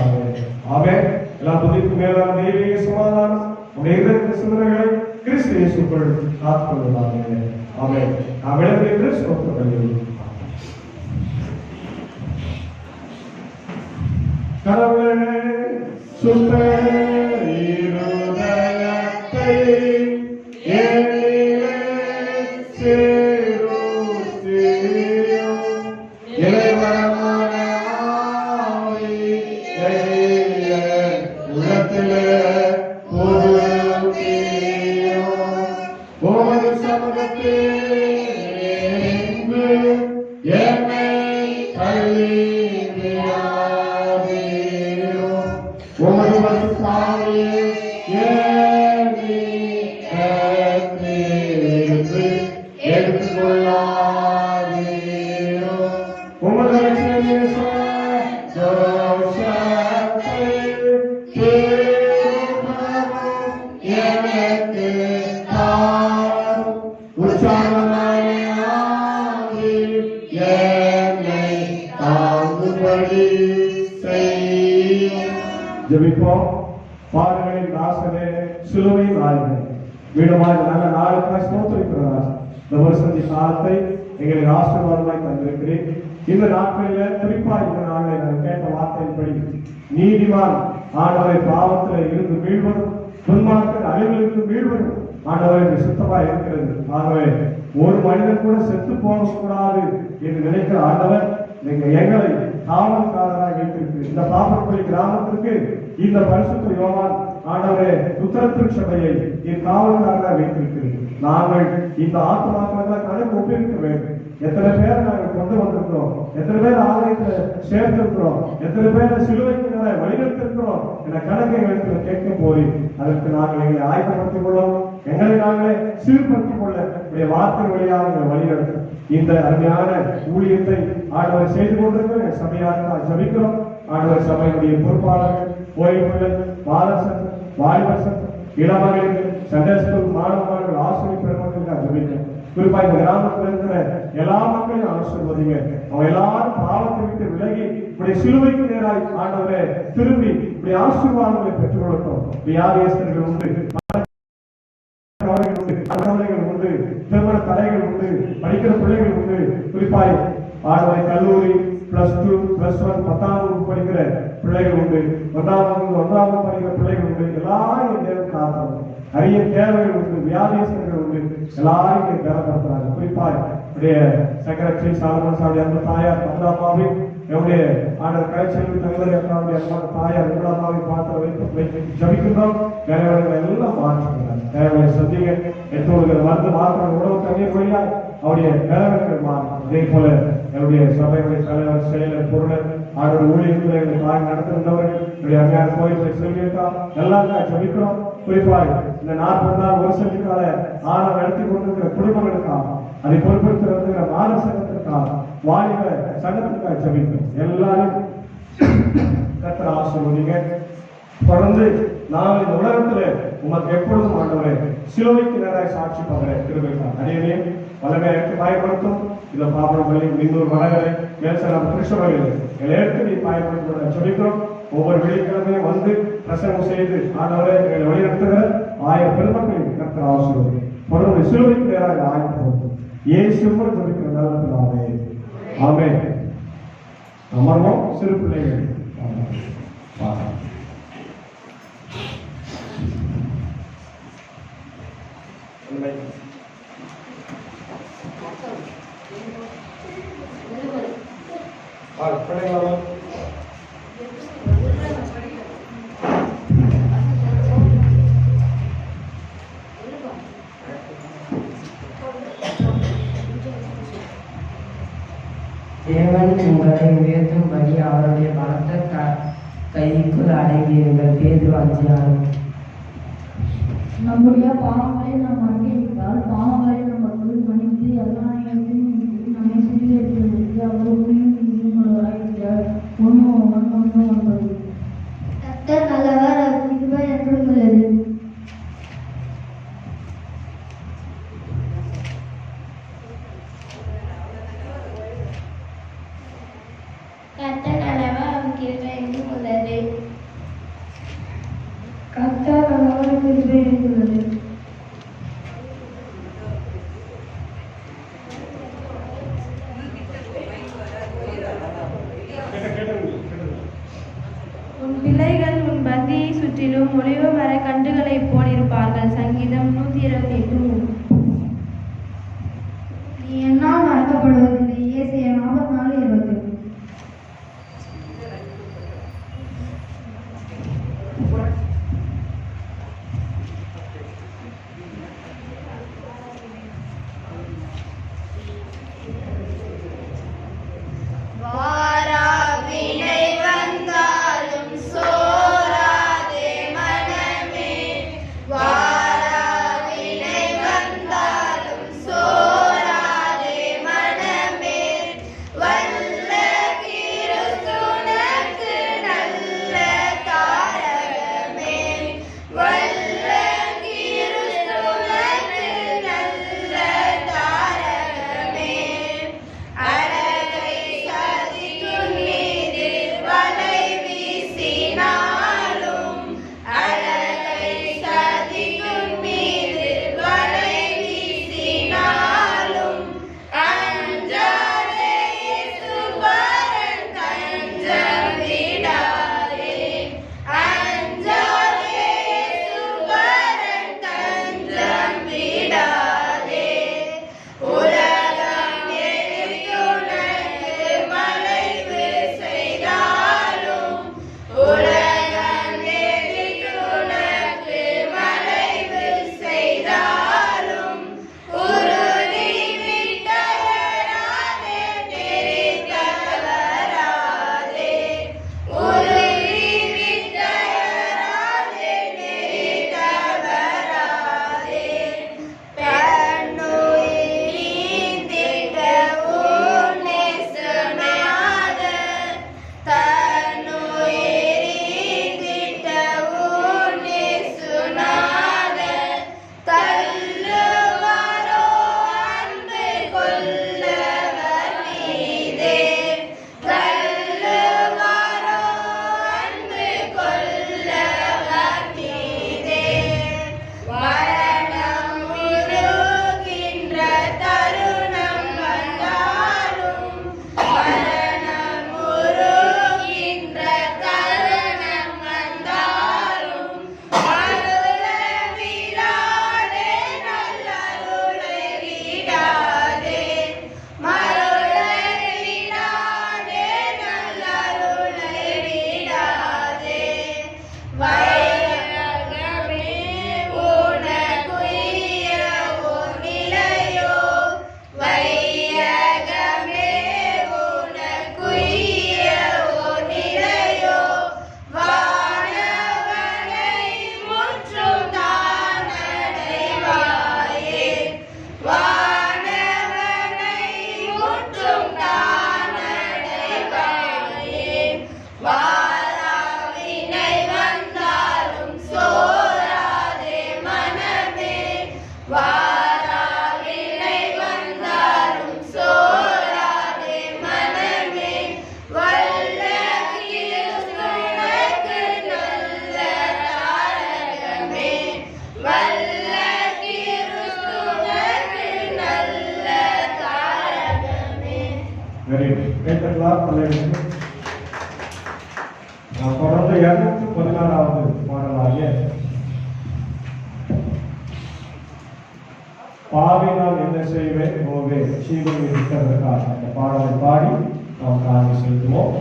ஆமென். எல்லா புதிக்கும் மேலான தெய்வீக சமாதானம் உடைய இதற்கு சிந்தனைகளை கிறிஸ்து இயேசுக்குள் காத்துக்கொள்வதாக. ஆமென். நாம் எழுதுகின்ற ஸ்தோத்திரங்கள். கடவுளே சுத்த இருதயத்தை என்னிலே சேருஸ்தியும் இறைவனமான ஆவியை உள்ளத்திலே புதுப்பியும் உமது சமூகத்தில் நின்று என்னை தள்ளிவிடாதேயும். உமது பரிசுத்தாவியை என்னை கற்றிருந்து எடுத்துக்கொள்ளாதேயும். உமது சந்தோஷத்தை திரும்பவும் எனக்கு தாரும். உற்சாகமான ஆவி என்னை தாங்கும்படி செய்யும். ஜெபிப்போம். பாடுகளின் நாசனே, சிலுவையின் நாயகனே, மீண்டுமாக நல்ல நாளுக்காக ஸ்தோத்திரிக்கிறோம். இந்த வருஷத்தின் காலத்தை எங்களுக்கு ஆசீர்வாதமாய் தந்திருக்கிறேன். இந்த நாட்களில குறிப்பா இந்த நாளில் நான் கேட்ட வார்த்தையின்படி நீதிமான் ஆண்டவரை பாவத்தில் இருந்து மீள்வதும் துன்மார்க்கர் அழிவிலிருந்து மீள்வதும் ஆண்டவரை சுத்தமாக இருக்கிறது. ஆகவே ஒரு மனிதன் கூட செத்து போகக்கூடாது என்று நினைக்கிற ஆண்டவர் நீங்க எங்களை காவல்காரராக வைத்திருக்கு. இந்த பாப்பரப்பள்ளி கிராமத்திற்கு இந்த பரிசுத்த யோவான் ஆண்டவரே உத்தரத்திரு சபையை என் காவல்காரராக வைத்திருக்கிறீர்கள். நாங்கள் இந்த ஆத்மாக்களை கணக்கு ஒப்பிருக்க வேண்டும். எத்தனை பேரை நாங்கள் கொண்டு வந்திருக்கிறோம், எத்தனை பேர் ஆலயத்தில் சேர்த்திருக்கிறோம், எத்தனை பேரை சிலுவைக்கு வழிநடத்திருக்கிறோம் என்ற கணக்கை எடுத்து கேட்கும் போது அதற்கு நாங்கள் எங்களை ஆயத்தப்படுத்திக் கொள்வோம். எங்களை நாங்களே சீர்படுத்திக் கொள்ள உடைய வார்த்தை வழியாக எங்களை வழிநடத்தும். இந்த அருமையான ஊழியத்தை ஆண்டவர் செய்து கொண்டிருக்கிற சபையாக நான் ஜபிக்கிறோம். ஆண்டவர் சபையினுடைய பொறுப்பாளர்கள், ஓய்வுகள், பாலசன், வாலிபசன், இளமகளிர்கள், சண்டே ஸ்கூல் மாணவர்கள், ஆசிரியர் பெருமக்களுக்கு நான் ஜபிக்கிறேன். குறிப்பா இந்த கிராமத்தில் இருக்கிற எல்லா மக்களையும் ஆசீர்வதிங்க. அவங்க எல்லாரும் பாவத்தை விட்டு விலகி இப்படி சிலுவைக்கு நேராய் ஆண்டவரை திரும்பி இப்படி ஆசீர்வாதங்களை பெற்றுக் கொடுத்தோம். வியாதியஸ்தர்கள் உண்டு, உண்டு, திருமண தடைகள் உண்டு, படிக்கிற பிள்ளைகள் உண்டு. குறிப்பாய் ஆண்டவரை கல்லூரி +2, +1, 10ஆம் வகுப்பு படிக்கிற பிள்ளைகள் உண்டு, 1ஆம் படிக்கிற பிள்ளைகள் உண்டு. எல்லாரும் தேவன் காத்தோம். நிறைய தேவைகள் உண்டு, வியாதியஸ்தர்கள் உண்டு. எல்லாரும் இங்கே கனப்படுத்துறாங்க. குறிப்பாக செக்ரட்டரி சாலமன் சாவுடைய அந்த தாயார் பத்ராமாவை என்னுடைய ஆண்டர் கலைச்செல்வி தங்கரை அக்காவுடைய அம்மா தாயார் நிர்மலாமாவை பார்த்து வைத்து ஜபிக்கின்றோம். தேவைகளை எல்லாம் மாற்றுகிறாங்க. தேவையை சந்திங்க எடுத்துக்கொள்கிற மருந்து மாற்றம் உணவு தண்ணீர் வழியா அவருடைய நிலவரங்கள் மாறும். அதே போல என்னுடைய சபையுடைய தலைவர், செயலர், பொருளர், ஆண்டோட ஊழியர்களை எங்களை தாய் நடத்துகின்றவர்கள், என்னுடைய அருமையான கோயில்களை சொல்லியிருக்கா எல்லாருக்கும் ஜபிக்கிறோம். குறிப்பாக இந்த 44 வருஷத்துக்கால ஆணை நடத்தி கொண்டிருக்கிற குடும்பங்களுக்காக, அதை பொறுப்படுத்த வருகிற மாத சங்கத்திற்காக, வாலிப சங்கத்திற்காக ஜபிக்கிறோம். எல்லாரும் கர்த்தர் ஆசீர்வதிங்க. தொடர்ந்து நான் இந்த உலகத்துல உமக்கு எப்பொழுதும் ஆண்டவரே சிலுவைக்கு நேராக சாட்சி பகிர திருவிழா அடையவே வல்லமை எடுத்து பயன்படுத்தும். இந்த பாபரப்பள்ளி, மின்னூர், வடகரை, மேல்சலம், கிருஷ்ணவர்கள் எங்களை எடுத்து நீ பயன்படுத்த சொல்லிக்கிறோம். ஒவ்வொரு வெள்ளிக்கிழமையும் வந்து பிரசங்கம் செய்து ஆண்டவரை எங்களை வழிநடத்துகிற 1000 பெருமக்களின் கர்த்தர் ஆசீர்வதி. தொடர்ந்து சிலுவைக்கு நேராக ஆயத்தப்படுத்தும். இயேசுவோடு ஜெபிக்கிற நல்ல பிதாவே, ஆமென். அமர்வோம். சிறு பிள்ளைகள் பிள்ளைங்களா தேவன் உங்களை உயர்த்தும்படி அவருடைய பலத்த கைக்குள் அடங்கியிருங்கள். பேதுரு 5:6. நம்முடைய பாவங்களை நாம் அறிக்கையிட்டால் பாவங்களை நமக்குள் மன்னித்து எல்லா நேரத்திலும் நம்மை சிறியெடுப்பதற்கு அவர் உண்மையும் நீதியுள்ளவராயிருக்கிறார். 1:9. கர்த்தர் நல்லவர், அவர் கிருபை என்றும் உள்ளது. கர்த்தர் அளவான கிருபை இருந்துள்ளது. உன் பிள்ளைகள் உன் பந்தியை சுற்றிலும் ஒலிவ மர கன்றுகளைப் போல் இருப்பார்கள். சங்கீதம் 128:3. நீ என்னால் மறக்கப்படுவதில்லை. ஏசாயா 44:20. வாராவினை வந்தாலும் சோராதே மனமே, வாராவினை வந்தாலும் சோராதே மனமே, வல்ல கிறிஸ்துவுனக்கு நல்ல தாரகமே, வல்ல கிறிஸ்துவுனக்கு நல்ல தாரகமே, அழகை சதிக்கும் நீரில் வலை வீசினாலும், அழகை சதிக்கும் நீரில் வலை வீசினாலும், அஞ்சாதே இயேசுபரன் தஞ்சம் விடாதே, அஞ்சாதே இயேசுபரன் தஞ்சம் விடாதே, உலகம் எதிர்த்துனக்கு மலைவு செய்தாலும், உலகம் எதிர்த்துனக்கு மலைவு செய்தாலும், உறுதி விட்டவராதே, நெறி தவறாதே, உறுதி விட்டவராதே, நெறி தவறாதே, தன்னுயிரிந்திட்ட உன் நேசநாதர், தன்னுயிரிந்திட்ட உன் நேசுநாதர், தள்ளுவாரோ அன்பு கொள்ளவர் மீதே, தள்ளுவாரோ அன்பு கொள்ளவர் மீதே, மரணம் உருகின்ற தருணம் வந்தாலும், மரணம் உருகின்ற தருணம் வந்தாலும், அருளை விடாதே, நல்லருளை விடாதே, மருளை விடாதே, நல்லருளை விடாதே, வையகமே உனக்குரிய ஓர் நிலையோ, வையகமே உனக்குரிய ஓர் நிலையோ, வானவனை முற்றும் தான் அடைவாயே, வானவனை முற்றும் தான் அடைவாயே, வாராவினை வந்தாலும் சோராதே மனமே, வாராவினை வந்தாலும் சோராதே மனமே, வல்ல கிறிஸ்துவுனக்கு நல்ல தாரகமே, வல்ல கிறிஸ்துவுனக்கு நல்ல தாரகமே. Very good. கேட்டுக்கலாம் பிள்ளைகளுக்கு. நான் தொடர்ந்து 216வது பாடலாகிய பாவினால் என்ன செய்வேன் போவே சீவன் இருக்கிறதற்காக அந்த பாடலை பாடி நாம் காணி செலுத்துவோம்.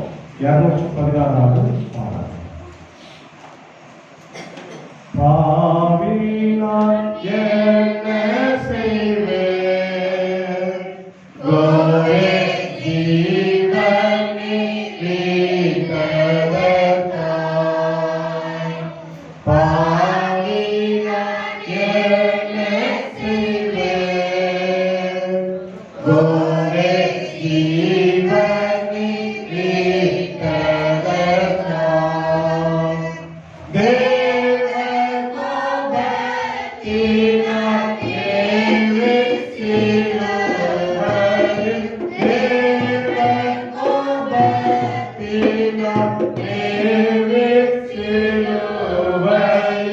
216வது பாடல். பாவினால் என்ன செய்வேன் போவே ஜீவனை விட்டதற்காய், பாவினால் என்ன செய்வேன் போவே ஜீவனை விட்டதற்காய், தேவகோபத்தினால் தேவிசிலுவையில், தேவகோபத்தினால் தேவிசிலுவையில்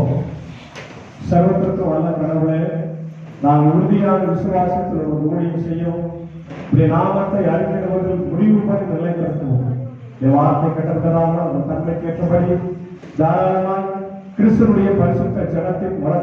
ஜெபிப்போம். சர்வத்திற்கு வல்ல கடவுளே, நாங்கள் உறுதியான விசுவாசத்தில் ஒரு ஊழியம் செய்யும் நாமத்தை அறிஞர்கள் முடிவு பண்ணி நிலைநிறுத்துவோம். வார்த்தை கட்டப்பட்டதாக அந்த தன்மைக்கு ஏற்றபடி தாராளமாய் கிறிஸ்துவனுடைய பரிசுத்த ஜனத்தின் வளர்ச்சி